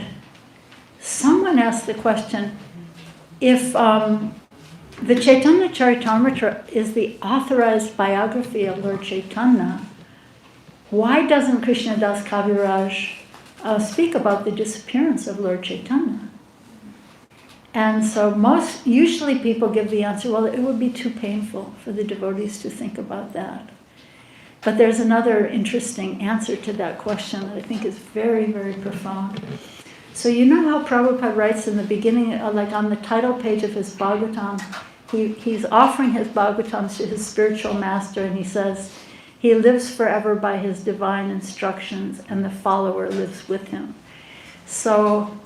someone asked the question, if the Chaitanya Charitamrita is the authorized biography of Lord Chaitanya, why doesn't Krishnadas Kaviraj speak about the disappearance of Lord Chaitanya? And so usually people give the answer, well, it would be too painful for the devotees to think about that. But there's another interesting answer to that question that I think is very, very profound. So you know how Prabhupada writes in the beginning, like on the title page of his Bhagavatam, he's offering his Bhagavatams to his spiritual master, and he says, he lives forever by his divine instructions, and the follower lives with him. So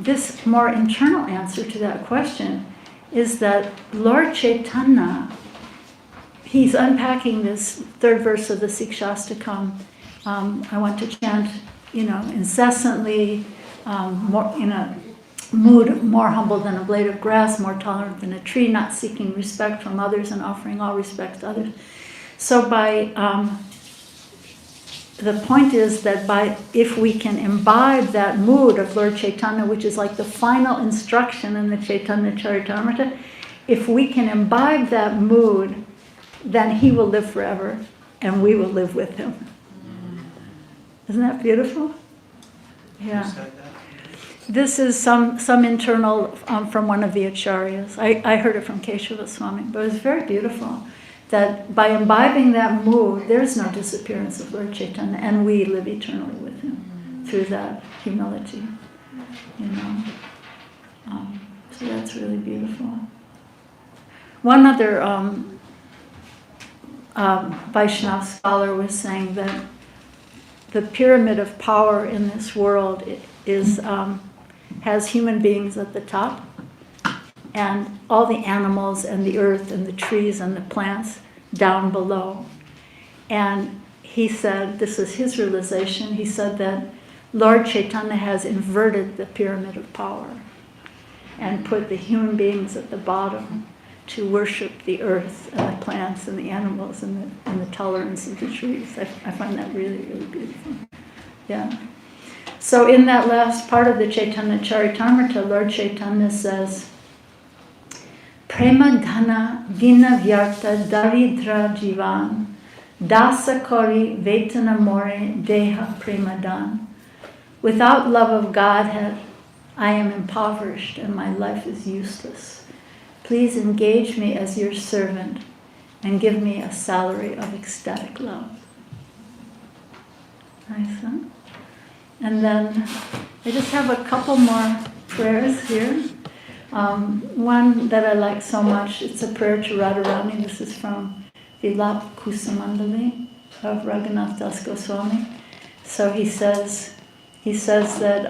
this more internal answer to that question is that Lord Chaitanya, he's unpacking this third verse of the Sikshastakam. I want to chant, incessantly, more in a mood more humble than a blade of grass, more tolerant than a tree, not seeking respect from others and offering all respect to others. So the point is that if we can imbibe that mood of Lord Chaitanya, which is like the final instruction in the Chaitanya Charitamrita, if we can imbibe that mood, then he will live forever and we will live with him. Isn't that beautiful? Yeah. Who said that? This is some internal from one of the acharyas. I heard it from Keshava Swami, but it was very beautiful. That by imbibing that mood, there's no disappearance of Lord Chaitanya, and we live eternally with him through that humility, So that's really beautiful. One other Vaishnava scholar was saying that the pyramid of power in this world has human beings at the top, and all the animals and the earth and the trees and the plants down below. And he said, this is his realization, he said that Lord Chaitanya has inverted the pyramid of power and put the human beings at the bottom to worship the earth and the plants and the animals and the tolerance of the trees. I find that really, really beautiful. Yeah. So in that last part of the Chaitanya Charitamrita, Lord Chaitanya says, Prema dhana dina vyarta daridra jivan dasa kori vetana more deha premadan. Without love of Godhead, I am impoverished and my life is useless. Please engage me as your servant and give me a salary of ecstatic love. Nice, huh? And then I just have a couple more prayers here. One that I like so much, it's a prayer to Radharani. This is from Vilap Kusamandali of Raghunath Das Goswami. So he says that,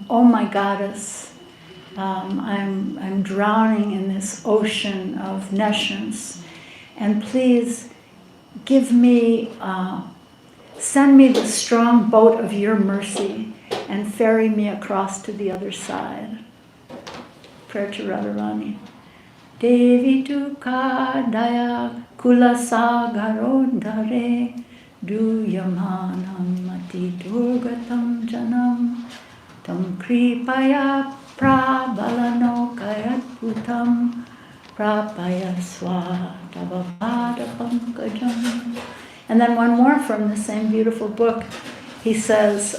oh my goddess, I'm drowning in this ocean of nescience, and please give me, send me the strong boat of your mercy and ferry me across to the other side. Prayer to Radharani. Devi Dukkha Daya Kula Sagarodhare Duyamanam Mati Durgatam Janam Tam Kripaya Prabalano Kayat Bhutam Prapaya Svatavapada Pankajam. And then one more from the same beautiful book. He says,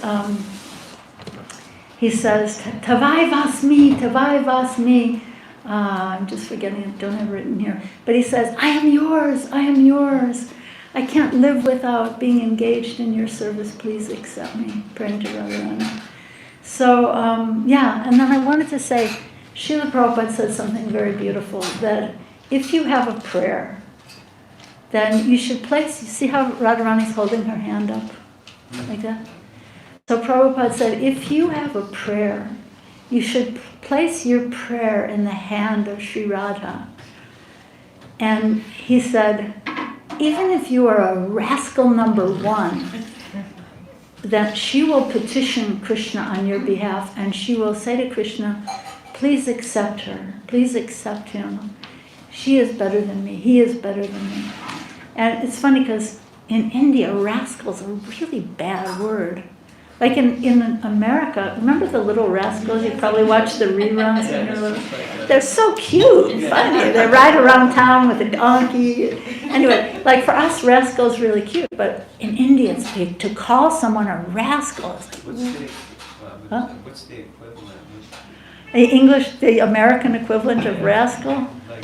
Tavai Vasmi. I'm just forgetting it, don't have it written here. But he says, I am yours. I can't live without being engaged in your service. Please accept me. Praying to Radharani. So, and then I wanted to say, Srila Prabhupada said something very beautiful, that if you have a prayer, then you should place, you see how Radharani's holding her hand up? Like that? So Prabhupada said, if you have a prayer, you should place your prayer in the hand of Sri Radha. And he said, even if you are a rascal number one, that she will petition Krishna on your behalf, and she will say to Krishna, please accept her, please accept him. She is better than me, he is better than me. And it's funny because in India, rascal's a really bad word. Like in America, remember the Little Rascals? You probably watched the reruns when you were little. They're so cute and funny. They ride around town with a donkey. Anyway, like for us, rascal's really cute, but in India, it's big. To call someone a rascal is like, What's the equivalent? the American equivalent of rascal? Like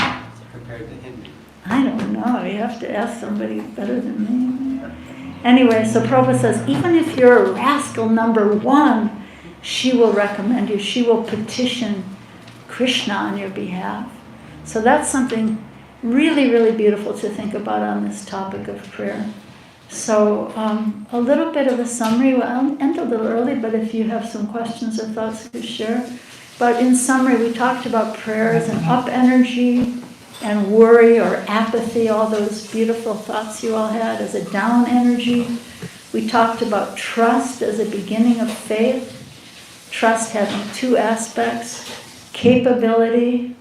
compared to Hindi? I don't know. You have to ask somebody better than me. Anyway, so Prabhupada says, even if you're a rascal number 1, she will recommend you. She will petition Krishna on your behalf. So that's something really, really beautiful to think about on this topic of prayer. So a little bit of a summary. Well, I'll end a little early, but if you have some questions or thoughts to share. But in summary, we talked about prayer as an up energy, and worry or apathy, all those beautiful thoughts you all had, as a down energy. We talked about trust as a beginning of faith. Trust having 2 aspects, capability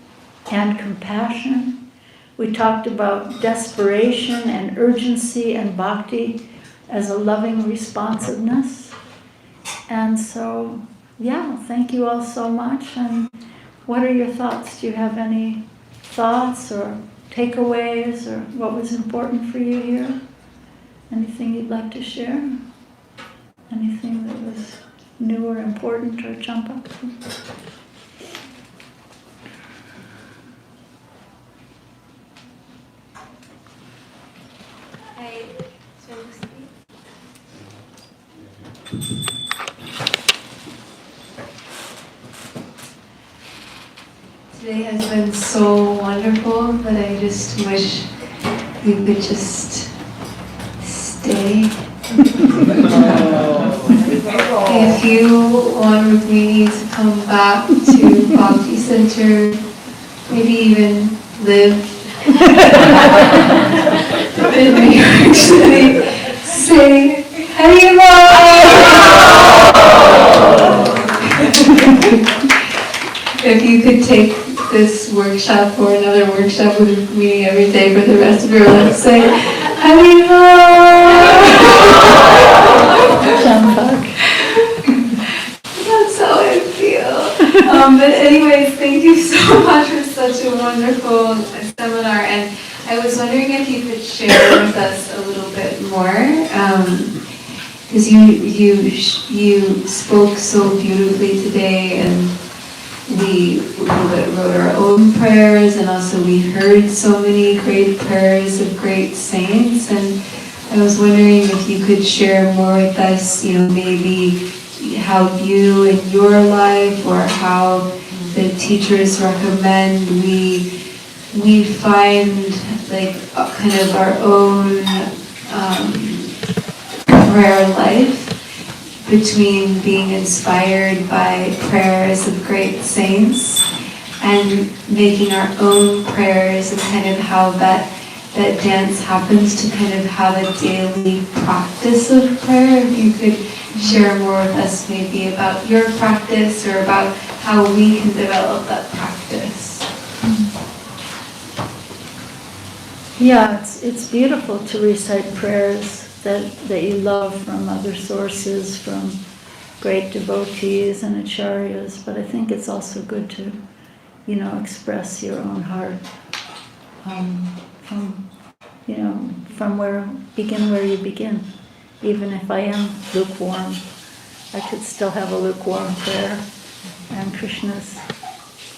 and compassion. We talked about desperation and urgency and bhakti as a loving responsiveness. And so, yeah, thank you all so much. And what are your thoughts? Do you have any thoughts or takeaways, or what was important for you here? Anything you'd like to share? Anything that was new or important or jump up? Today has been so wonderful, but I just wish we could just stay. If you want Rukmini to come back to Bhakti Center, maybe even live, then we actually say If you could take this workshop or another workshop with Rukmini every day for the rest of your life, say That's how I feel. But anyways, thank you so much for such a wonderful seminar, and I was wondering if you could share with us a little bit more, because you spoke so beautifully today, and we wrote our own prayers, and also we heard so many great prayers of great saints, and I was wondering if you could share more with us, maybe how you in your life, or how the teachers recommend we find like kind of our own prayer life, between being inspired by prayers of great saints and making our own prayers, and kind of how that dance happens to kind of have a daily practice of prayer. If you could share more with us maybe about your practice, or about how we can develop that practice. Yeah, it's beautiful to recite prayers that you love from other sources, from great devotees and acharyas, but I think it's also good to, express your own heart from where you begin. Even if I am lukewarm, I could still have a lukewarm prayer, and Krishna's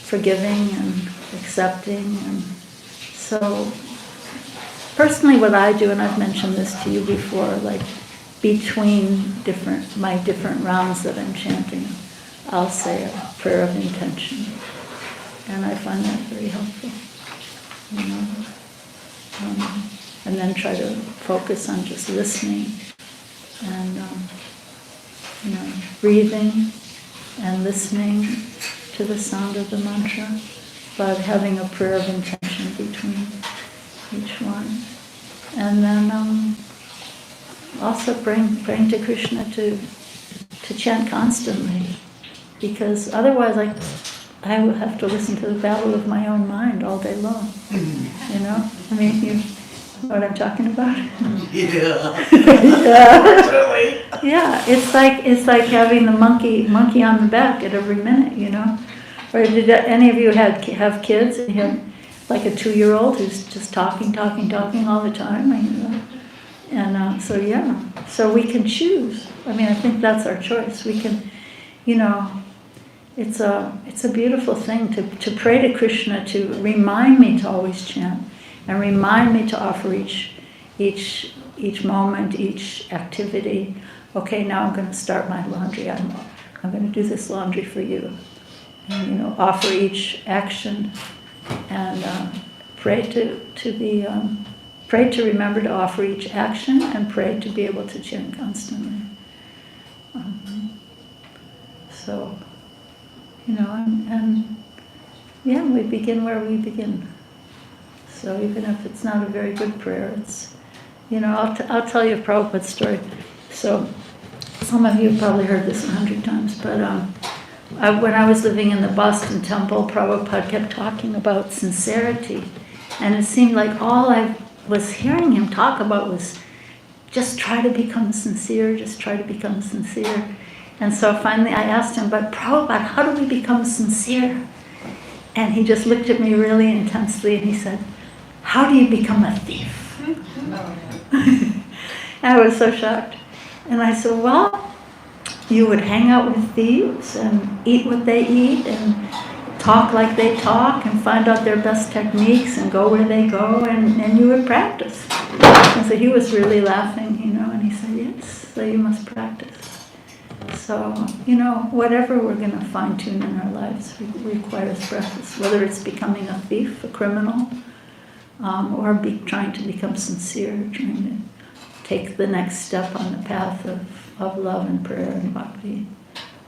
forgiving and accepting. And so personally, what I do, and I've mentioned this to you before, like between my different rounds that I'm chanting, I'll say a prayer of intention, and I find that very helpful. And then try to focus on just listening and breathing and listening to the sound of the mantra, but having a prayer of intention between each one. And then also praying to Krishna to chant constantly, because otherwise I would have to listen to the babble of my own mind all day long. what I'm talking about? Yeah. Yeah. Yeah, it's like having the monkey on the back at every minute, you know? Or did any of you have kids and you have like a 2-year-old who's just talking all the time, you know? And so yeah, so we can choose. I mean, I think that's our choice. We can, you know, it's a beautiful thing to pray to Krishna, to remind me to always chant, and remind me to offer each moment, each activity. Okay, now I'm going to start my laundry. I'm going to do this laundry for you. And, you know, offer each action, and pray to remember to offer each action, and pray to be able to chant constantly. So, you know, and yeah, we begin where we begin. So even if it's not a very good prayer, it's, you know, I'll tell you a Prabhupada story. So some of you have probably heard this 100 times, but when I was living in the Boston temple, Prabhupada kept talking about sincerity. And it seemed like all I was hearing him talk about was just try to become sincere, just try to become sincere. And so finally I asked him, but Prabhupada, how do we become sincere? And he just looked at me really intensely and he said, how do you become a thief? I was so shocked. And I said, well, you would hang out with thieves and eat what they eat and talk like they talk and find out their best techniques and go where they go, and you would practice. And so he was really laughing, you know, and he said, yes, so you must practice. So, you know, whatever we're going to fine-tune in our lives requires practice, whether it's becoming a thief, a criminal, or trying to become sincere, trying to take the next step on the path of love and prayer and bhakti.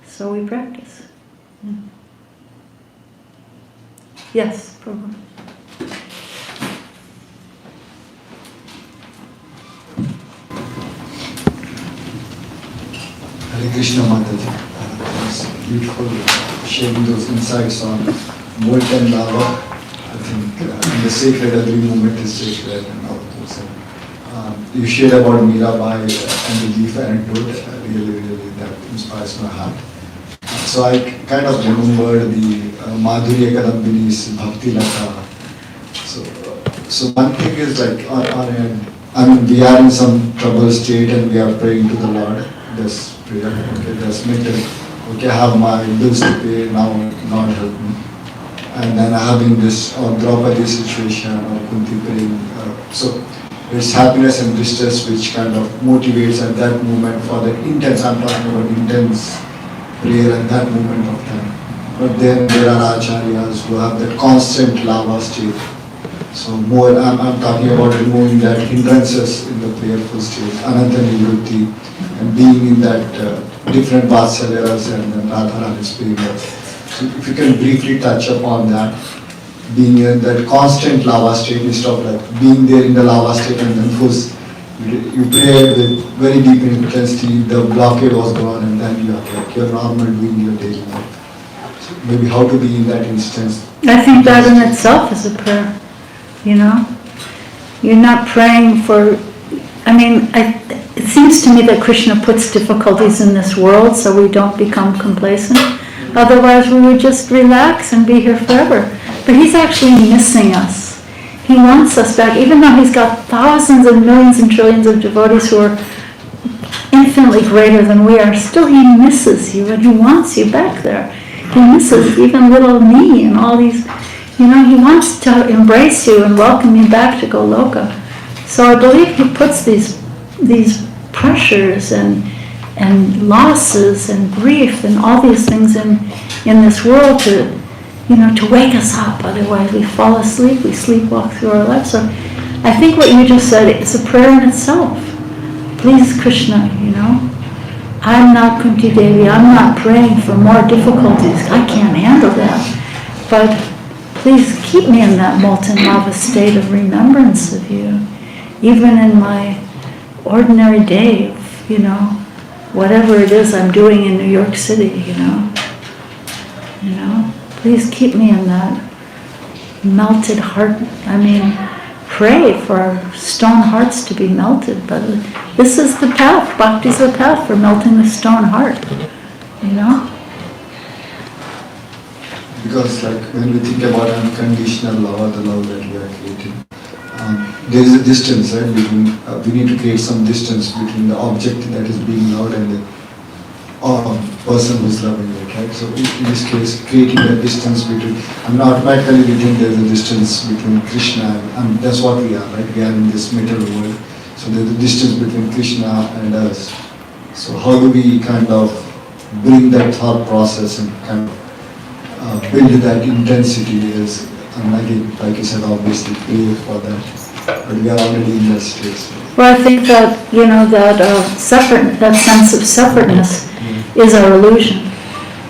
So we practice. Yeah. Yes, Prabhu. Hare Krishna Mataji. It's beautiful sharing those insights on molten lava. I think and the sacred, every moment is sacred and all those. You shared about Mirabai and the leaf anecdote. Really, that inspires my heart. So I kind of remembered the Madhurya Kadambini's Bhakti Lata. So one thing is like we are in some troubled state and we are praying to the Lord. There's prayer, okay, there's mental, okay, I have my bills to pay, now Lord help me. And then having this Draupadi situation or Kunti praying. So it's happiness and distress which kind of motivates at that moment for the intense, I'm talking about intense prayer at that moment of time. But then there are acharyas who have that constant lava state. So more, I'm talking about removing that hindrances in the prayerful state, ananta nivrutti, and being in that different Vatsalyaras and Radharani's prayer. So if you can briefly touch upon that, being in that constant lava state instead of like being there in the lava state and then first you pray with very deep intensity, the blockade was gone and then you have like your normal doing your daily life. So maybe how to be in that instance. I think that in itself is a prayer, you know? You're not praying for, it seems to me that Krishna puts difficulties in this world so we don't become complacent. Otherwise we would just relax and be here forever. But he's actually missing us. He wants us back, even though he's got thousands and millions and trillions of devotees who are infinitely greater than we are. Still he misses you and he wants you back there. He misses even little me and all these, he wants to embrace you and welcome you back to Goloka. So I believe he puts these pressures and losses and grief and all these things in this world to wake us up. Otherwise we fall asleep, we sleepwalk through our lives. So I think what you just said is a prayer in itself. Please Krishna, I'm not Kunti Devi, I'm not praying for more difficulties. I can't handle that. But please keep me in that molten lava state of remembrance of you. Even in my ordinary day, whatever it is I'm doing in New York City, please keep me in that melted heart, pray for our stone hearts to be melted, but this is the path. Bhakti is the path for melting the stone heart, you know? Because like when we think about unconditional love, the love that we are creating, there is a distance, right, between, we need to create some distance between the object that is being loved and the person who is loving it, right? So in this case, creating that distance between, I mean, automatically we think there's a distance between Krishna, and that's what we are, right? We are in this material world. So there's a distance between Krishna and us. So how do we kind of bring that thought process and kind of build that intensity is, and again, like you said, obviously pray for that, but we are already in that stage. So. Well, I think that, you know, that that sense of separateness is our illusion,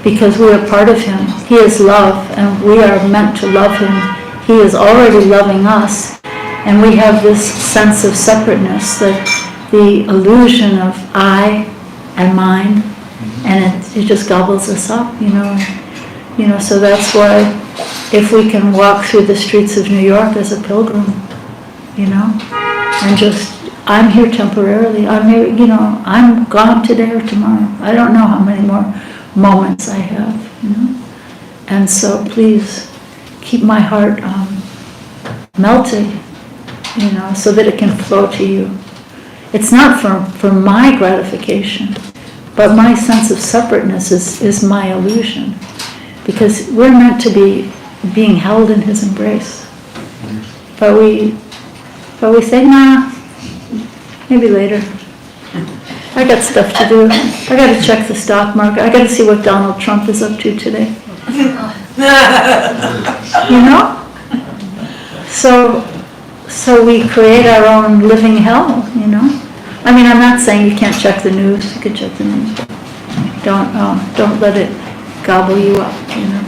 because we are part of Him. He is love, and we are meant to love Him. He is already loving us, and we have this sense of separateness, that the illusion of I and mine, and it just gobbles us up, you know. You know, so that's why if we can walk through the streets of New York as a pilgrim, you know, and just, I'm here temporarily, I'm here, you know, I'm gone today or tomorrow. I don't know how many more moments I have, you know. And so please keep my heart melted, you know, so that it can flow to you. It's not for my gratification, but my sense of separateness is my illusion. Because we're meant to be being held in His embrace. But we say, nah, maybe later. I got stuff to do. I got to check the stock market. I got to see what Donald Trump is up to today. You know? So we create our own living hell, you know? I mean, I'm not saying you can't check the news. You can check the news. Don't let it gobble you up, you know.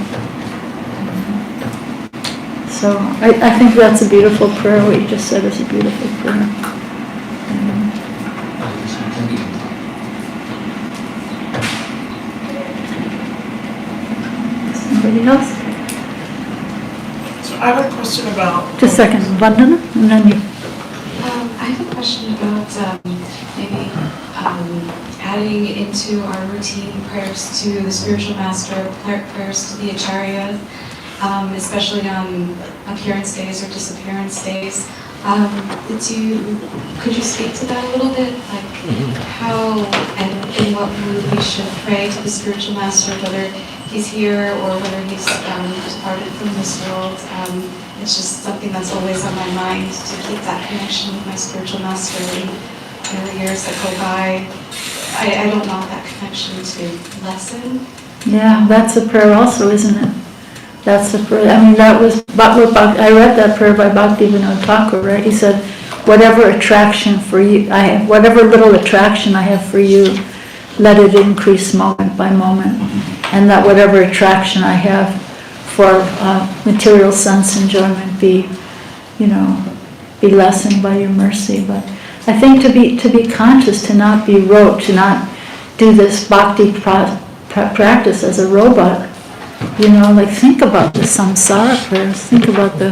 So I think that's a beautiful prayer. What you just said is a beautiful prayer. Thank you. Somebody else? So I have a question about. Just a second, vandanam, and then you. I have a question about maybe adding into our routine prayers to the spiritual master, prayers to the acharya, especially on appearance days or disappearance days. Could you speak to that a little bit? Like how and in what mood we should pray to the spiritual master, whether he's here or whether he's departed from this world. It's just something that's always on my mind, to keep that connection with my spiritual master. And the years that go by, I don't want that connection to lessen. Yeah, that's a prayer also, isn't it? That's a prayer. I mean, that was, I read that prayer by Bhakti Vinod Thakur, right? He said, whatever attraction for you, I have, whatever little attraction I have for you, let it increase moment by moment. And that whatever attraction I have for material sense enjoyment be lessened by your mercy. But I think to be conscious, to not be rote, to not do this bhakti practice as a robot. You know, like think about the samsara prayers, think about the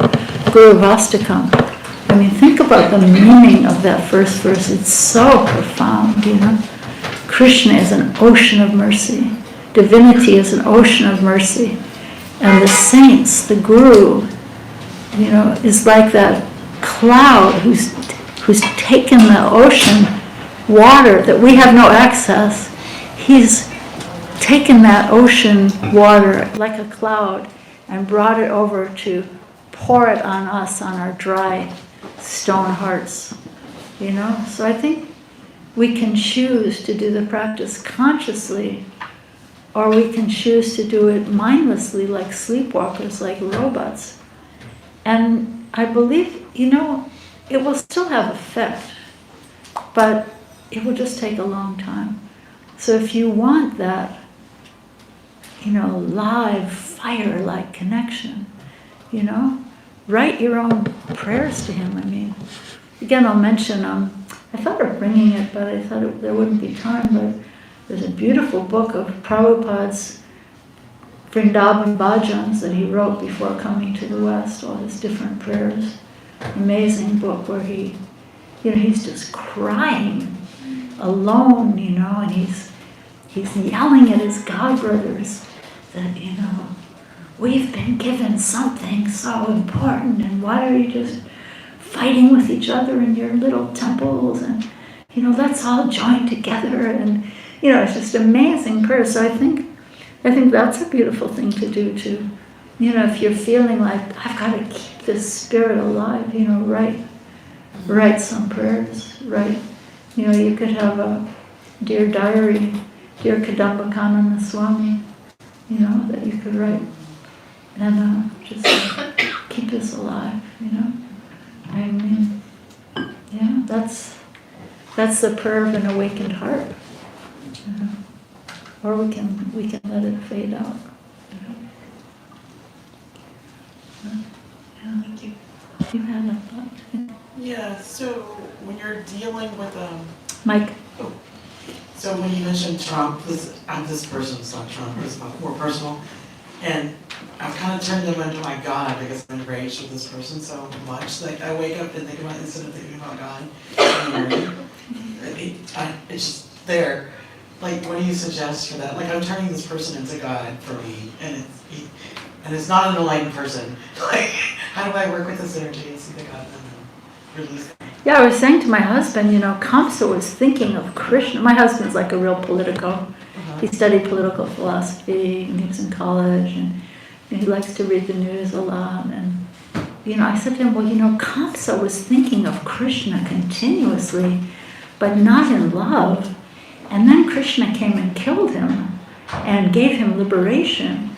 Guru Vastakam. I mean, think about the meaning of that first verse. It's so profound, you know. Krishna is an ocean of mercy. Divinity is an ocean of mercy. And the saints, the Guru, you know, is like that cloud who's taken the ocean water that we have no access. He's taken that ocean water like a cloud and brought it over to pour it on us, on our dry stone hearts, you know. So I think we can choose to do the practice consciously, or we can choose to do it mindlessly, like sleepwalkers, like robots. And I believe, you know, it will still have effect, but it will just take a long time. So if you want that, you know, live, fire-like connection, you know, write your own prayers to him. I mean, again, I'll mention, I thought of bringing it, but I thought there wouldn't be time, but there's a beautiful book of Prabhupada's Vrindavan bhajans that he wrote before coming to the West, all his different prayers. amazing book where he's just crying alone, and he's yelling at his God brothers that, we've been given something so important, and why are you just fighting with each other in your little temples, and, let's all join together, and, it's just amazing prayer. So I think that's a beautiful thing to do too. If you're feeling like, I've got to keep this spirit alive, write some prayers, write. You could have a Dear Diary, Dear Kadambakananda Swami, that you could write. And just keep this alive, I mean, yeah, that's the prayer of an awakened heart. Or we can let it fade out. Yeah. Thank you. You had a thought. Yeah, so when you're dealing with Mike. so when you mentioned Trump, this person's not Trump, it's more personal, and I've kind of turned him into my God because I'm enraged with this person so much. Like I wake up and think about instead of thinking about God, it's just there. Like, what do you suggest for that? Like, I'm turning this person into God for me, and it's not an enlightened person. Like, how do I work with this energy and see the God in them? Release. Yeah, I was saying to my husband, Kamsa was thinking of Krishna. My husband's like a real politico. He studied political philosophy, and he was in college, and he likes to read the news a lot. And, I said to him, well, Kamsa was thinking of Krishna continuously, but not in love. And then Krishna came and killed him and gave him liberation.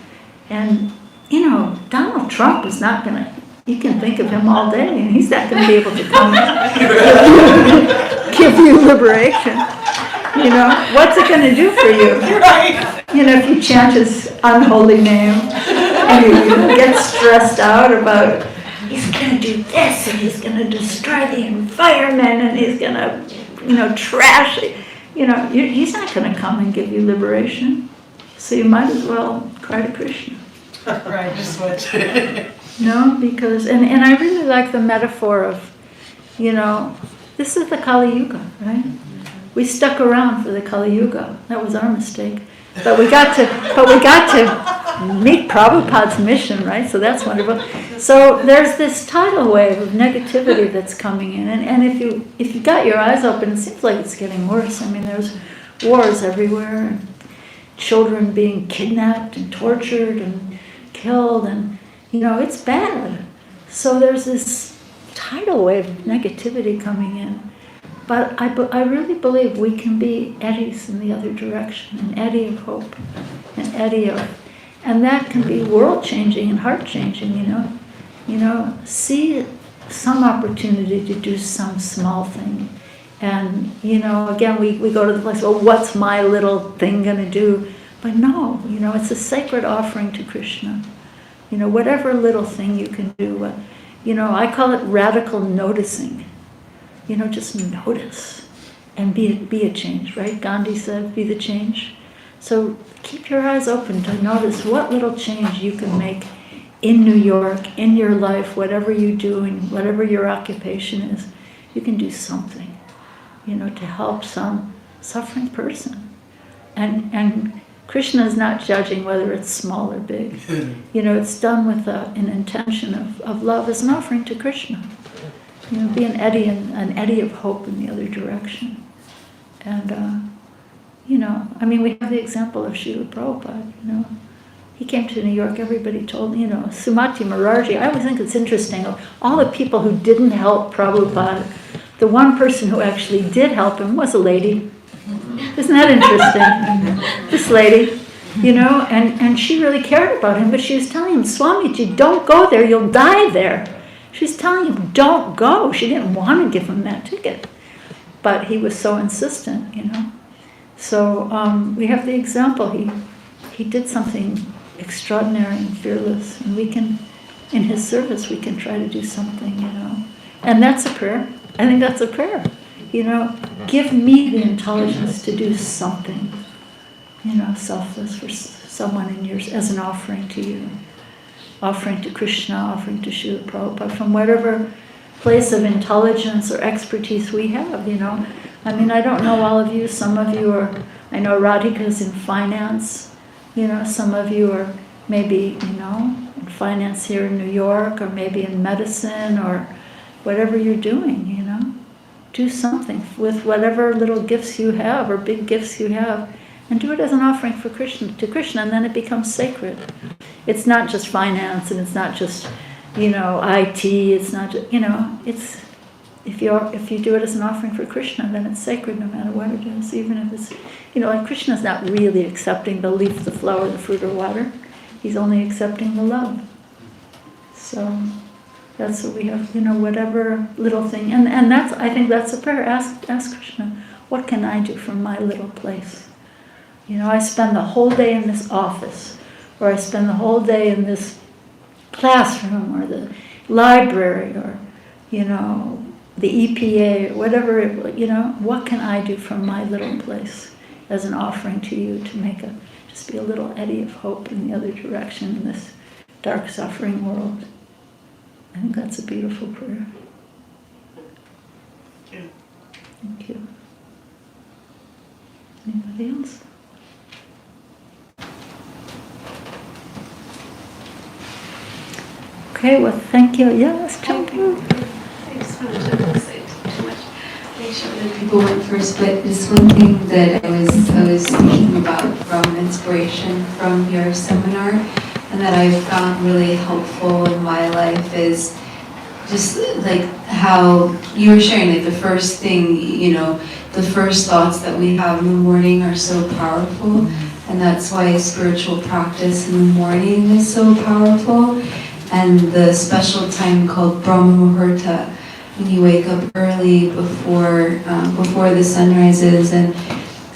And, Donald Trump is not going to, you can think of him all day, and he's not going to be able to come give you liberation. What's it going to do for you? If you chant his unholy name and you get stressed out about, he's going to do this, and he's going to destroy the environment, and he's going to, trash it. He's not going to come and give you liberation. So you might as well cry to Krishna. Right, just switch. No, because, and I really like the metaphor of, this is the Kali Yuga, right? We stuck around for the Kali Yuga. That was our mistake. But we got to meet Prabhupada's mission, right? So that's wonderful. So there's this tidal wave of negativity that's coming in, and if you got your eyes open, it seems like it's getting worse. I mean, there's wars everywhere, and children being kidnapped and tortured and killed, and it's bad. So there's this tidal wave of negativity coming in. But I really believe we can be eddies in the other direction, an eddy of hope, an eddy of, and that can be world-changing and heart-changing, see some opportunity to do some small thing. And, again, we go to the place, well, what's my little thing going to do? But no, it's a sacred offering to Krishna. Whatever little thing you can do, I call it radical noticing. Just notice and be a change, right? Gandhi said, be the change. So keep your eyes open to notice what little change you can make in New York, in your life, whatever you do and whatever your occupation is. You can do something, to help some suffering person. And Krishna is not judging whether it's small or big. It's done with an intention of love as an offering to Krishna. Be an eddy of hope in the other direction. And, we have the example of Srila Prabhupada, He came to New York, everybody told, Sumati Morarji. I always think it's interesting, of all the people who didn't help Prabhupada, the one person who actually did help him was a lady. Isn't that interesting? This lady, and she really cared about him, but she was telling him, Swamiji, don't go there, you'll die there. She's telling him, don't go. She didn't want to give him that ticket. But he was so insistent, So we have the example. He did something extraordinary and fearless. And we can, in his service, we can try to do something, And that's a prayer. I think that's a prayer. Give me the intelligence to do something, selfless for someone in yours as an offering to you. Offering to Krishna, offering to Srila Prabhupada, from whatever place of intelligence or expertise we have, you know. I mean, I don't know all of you. Some of you are, I know Radhika's in finance, you know, some of you are maybe, you know, in finance here in New York, or maybe in medicine, or whatever you're doing, you know. Do something with whatever little gifts you have or big gifts you have, and do it as an offering for Krishna, to Krishna, and then it becomes sacred. It's not just finance, and it's not just, you know, IT, it's not just, you know, it's, if you do it as an offering for Krishna, then it's sacred no matter what it is, even if it's, you know, and Krishna's not really accepting the leaf, the flower, the fruit, or water. He's only accepting the love. So that's what we have, you know, whatever little thing. And that's, I think that's a prayer. Ask Krishna, what can I do from my little place? You know, I spend the whole day in this office, or I spend the whole day in this classroom, or the library, or, you know, the EPA, or whatever, you know, what can I do from my little place as an offering to you to make just be a little eddy of hope in the other direction in this dark, suffering world? I think that's a beautiful prayer. Yeah. Thank you. Anybody else? Okay, well, thank you. Yes, jump in. I just wanted to say too much. Make sure that people went first, but just one thing that I was thinking about from inspiration from your seminar, and that I found really helpful in my life, is just like how you were sharing, like the first thing, you know, the first thoughts that we have in the morning are so powerful, and that's why spiritual practice in the morning is so powerful. And the special time called Brahma Muhurta, when you wake up early before the sun rises, and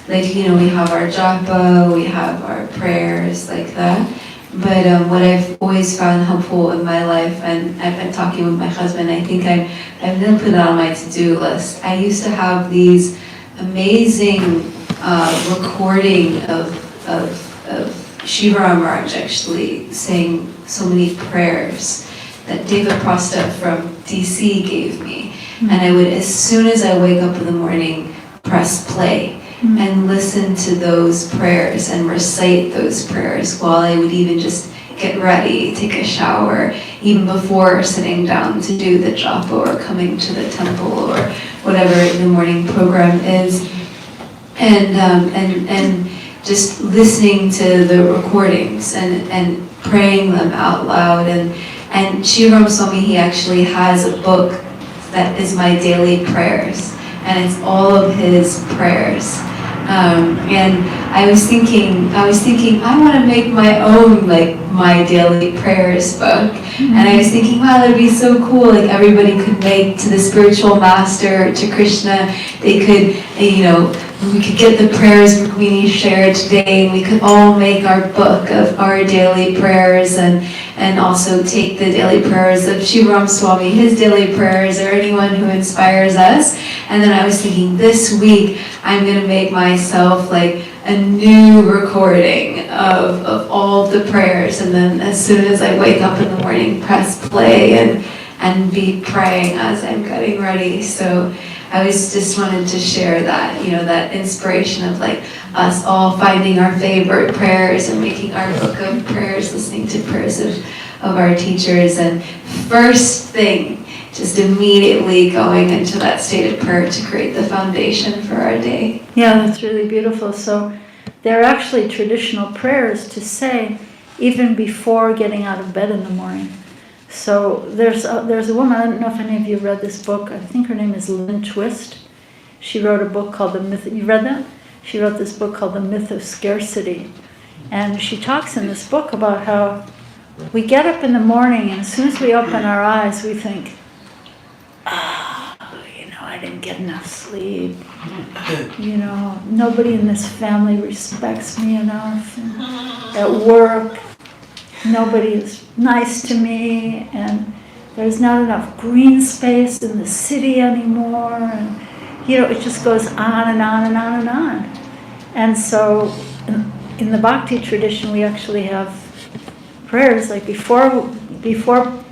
like, you know, we have our japa, we have our prayers like that. But what I've always found helpful in my life, and I've been talking with my husband, I think I'm gonna put it on my to-do list. I used to have these amazing recording of Shiva Maharaj actually saying so many prayers that David Prosta from DC gave me. And I would, as soon as I wake up in the morning, press play and listen to those prayers and recite those prayers while I would even just get ready, take a shower, even before sitting down to do the japa or coming to the temple or whatever the morning program is. And just listening to the recordings and praying them out loud. And Shivaram Swami, he actually has a book that is my daily prayers, and it's all of his prayers. And I was thinking, I want to make my own, like, my daily prayers book. And I was thinking, wow, that'd be so cool. Like, everybody could make to the spiritual master, to Krishna. They could, you know, we could get the prayers Rukmini shared today, and we could all make our book of our daily prayers, and also take the daily prayers of Shivaram Swami, his daily prayers, or anyone who inspires us. And then I was thinking, this week I'm going to make myself like a new recording of all the prayers, and then as soon as I wake up in the morning, press play and be praying as I'm getting ready. So I was just wanted to share that, you know, that inspiration of like us all finding our favorite prayers and making our book of prayers, listening to prayers of our teachers, and first thing, just immediately going into that state of prayer to create the foundation for our day. Yeah, that's really beautiful. So they're actually traditional prayers to say even before getting out of bed in the morning. So there's a woman, I don't know if any of you read this book, I think her name is Lynn Twist. She wrote a book called The Myth, you read that? She wrote this book called The Myth of Scarcity. And she talks in this book about how we get up in the morning, and as soon as we open our eyes, we think, you know, I didn't get enough sleep. You know, nobody in this family respects me enough. And at work, nobody is nice to me, and there's not enough green space in the city anymore, and you know, it just goes on and on and on and on. And so in the Bhakti tradition, we actually have prayers like before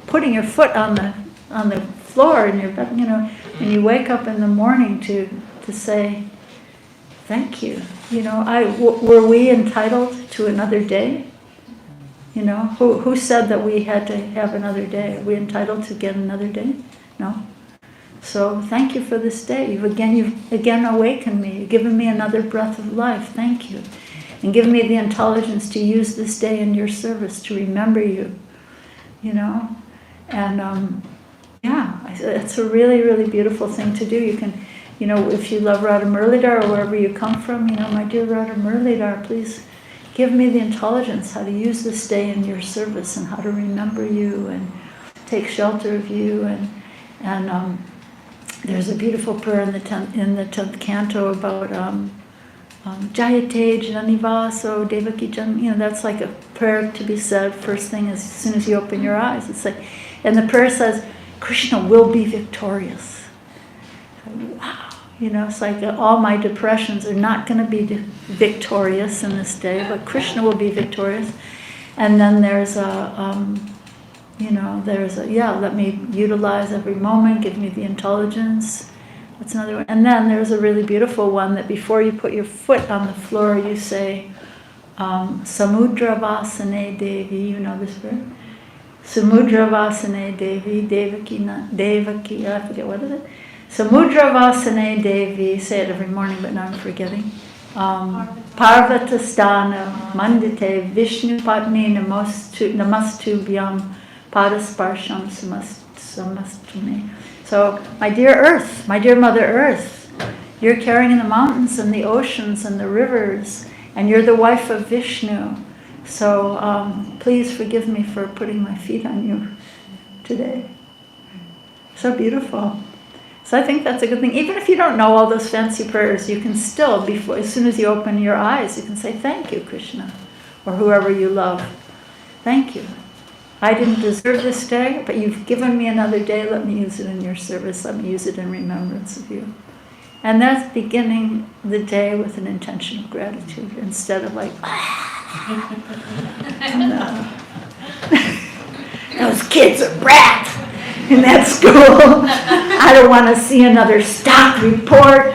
putting your foot on the floor in your bed, when you wake up in the morning to say, thank you. Were we entitled to another day? Who said that we had to have another day? Are we entitled to get another day? No. So thank you for this day. You've again awakened me. You've given me another breath of life. Thank you. And given me the intelligence to use this day in your service, to remember you. And it's a really, really beautiful thing to do. You can, if you love Radha Muralidhar or wherever you come from, my dear Radha Muralidhar, please give me the intelligence how to use this day in your service and how to remember you and take shelter of you. And there's a beautiful prayer in the 10th canto about Jayate Jananivaso Devaki Jan. That's like a prayer to be said first thing as soon as you open your eyes. It's like, and the prayer says, Krishna will be victorious. Wow. It's like all my depressions are not going to be victorious in this day, but Krishna will be victorious. And then there's let me utilize every moment, give me the intelligence. That's another one. And then there's a really beautiful one that before you put your foot on the floor, you say, Samudra Vasane Devi, you know this prayer? Samudra Vasane Devi, Devaki, I forget what is it? Samudra Vasane Devi, say it every morning, but now I'm forgetting. Parvata Sthana Mandite Vishnu Patni Namastubhyam Padasparsham Samastume. So, my dear Earth, my dear Mother Earth, you're carrying the mountains and the oceans and the rivers, and you're the wife of Vishnu. So, please forgive me for putting my feet on you today. So beautiful. So I think that's a good thing. Even if you don't know all those fancy prayers, you can still, as soon as you open your eyes, you can say, thank you, Krishna, or whoever you love. Thank you. I didn't deserve this day, but you've given me another day. Let me use it in your service. Let me use it in remembrance of you. And that's beginning the day with an intention of gratitude instead of like, those kids are brats in that school. I don't want to see another stock report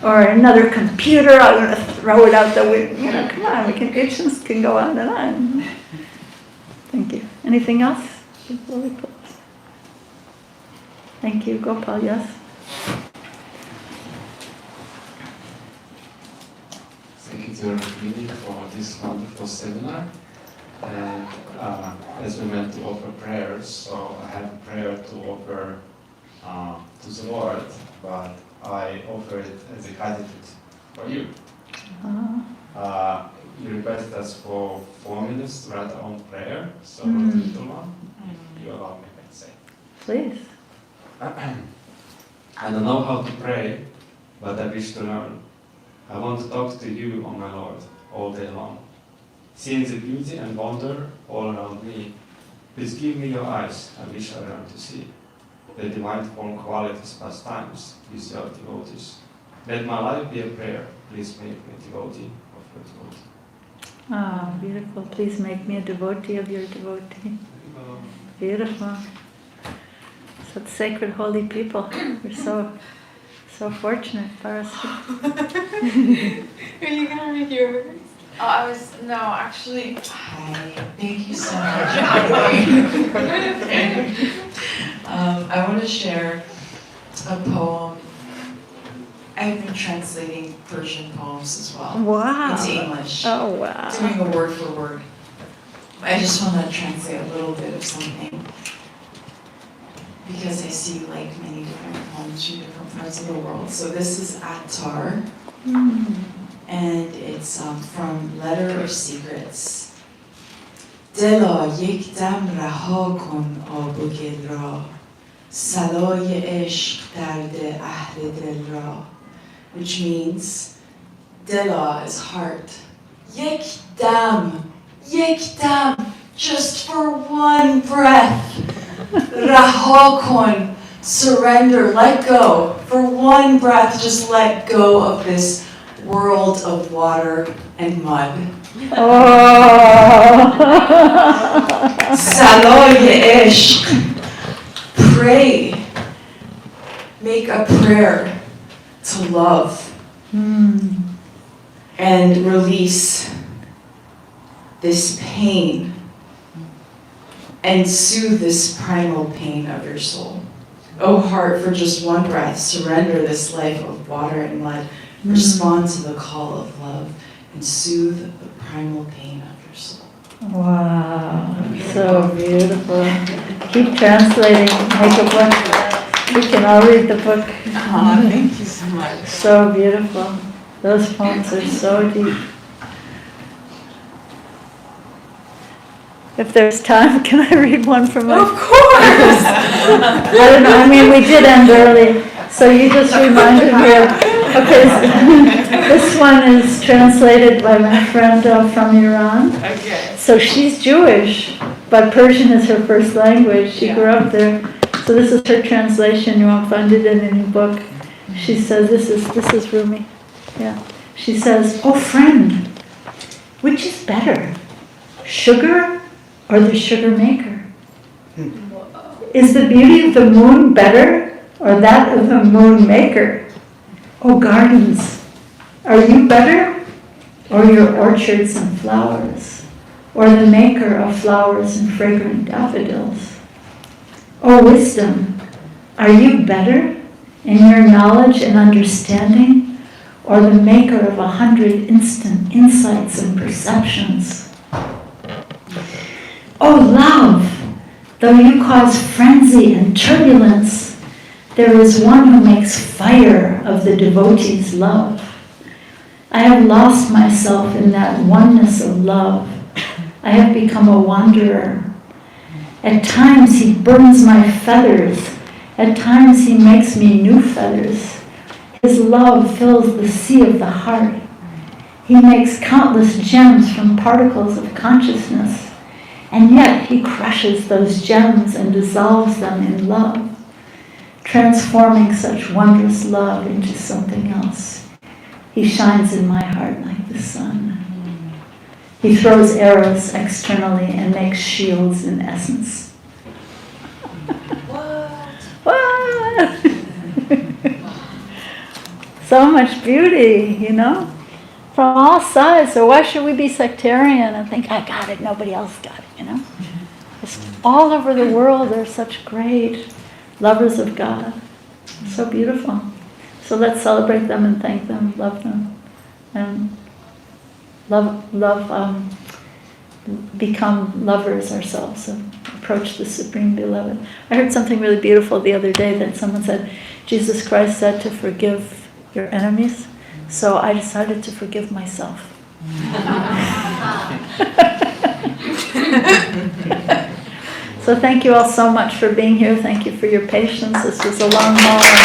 or another computer. I'm going to throw it out the window. Come on, it just can go on and on. Thank you. Anything else before we close? Thank you, Gopal. Yes? Thank you to Rukmini for this wonderful seminar. And as we meant to offer prayers, so I have a prayer to offer to the Lord, but I offer it as a gratitude for you. You requested us for 4 minutes to write our own prayer, so a little one. You allow me to say. Please. I don't know how to pray, but I wish to learn. I want to talk to you, O my Lord, all day long. Seeing the beauty and wonder all around me, please give me your eyes. I wish I learned to see the divine form qualities, pastimes, with your devotees. Let my life be a prayer. Please make me a devotee of your devotee. Ah, beautiful. Please make me a devotee of your devotee. Beautiful. Such sacred, holy people. We're so fortunate, Paras. Are you gonna read yours? Hi, thank you so much. I want to share a poem. I've been translating Persian poems as well. Wow. Into English. Oh, wow. Doing a word for word. I just want to translate a little bit of something. Because I see like many different poems from different parts of the world. So this is Attar. And it's from Letter of Secrets. Dela yek dam raha kon ab u gel ra, salay ishq darde ahl dil ra, which means Dela is heart. Yek dam, just for one breath. Raha kon, surrender, let go. For one breath, just let go of this world of water and mud. Oh. Saloye ishq. Pray pain and soothe this primal pain of your soul. O heart, for just one breath, surrender this life of water and mud. Respond to the call of love and soothe the primal pain of your soul. Wow, so beautiful. Keep translating, make a book. We can all read the book. Oh, thank you so much. So beautiful. Those poems are so deep. If there's time, can I read one from my... Of course! I don't know, I mean, we did end early, so you just reminded me of... Okay, this one is translated by my friend from Iran. Okay. So she's Jewish, but Persian is her first language. She grew up there. So this is her translation. You won't find it in any book. She says, this is Rumi. Yeah. She says, "Oh friend, which is better, sugar or the sugar maker? Is the beauty of the moon better or that of the moon maker? Oh gardens, are you better or your orchards and flowers, or the maker of flowers and fragrant daffodils? Oh wisdom, are you better in your knowledge and understanding, or the maker of 100 instant insights and perceptions? Oh love, though you cause frenzy and turbulence, there is one who makes fire of the devotee's love. I have lost myself in that oneness of love. I have become a wanderer. At times he burns my feathers. At times he makes me new feathers. His love fills the sea of the heart. He makes countless gems from particles of consciousness, and yet he crushes those gems and dissolves them in love, transforming such wondrous love into something else. He shines in my heart like the sun. He throws arrows externally and makes shields in essence." What? So much beauty, you know, from all sides. So why should we be sectarian and think, I got it, nobody else got it, you know? It's all over the world, there's such great lovers of God. So beautiful. So let's celebrate them and thank them, love them, and become lovers ourselves and approach the Supreme Beloved. I heard something really beautiful the other day that someone said, Jesus Christ said to forgive your enemies, so I decided to forgive myself. So thank you all so much for being here. Thank you for your patience. This was a long morning.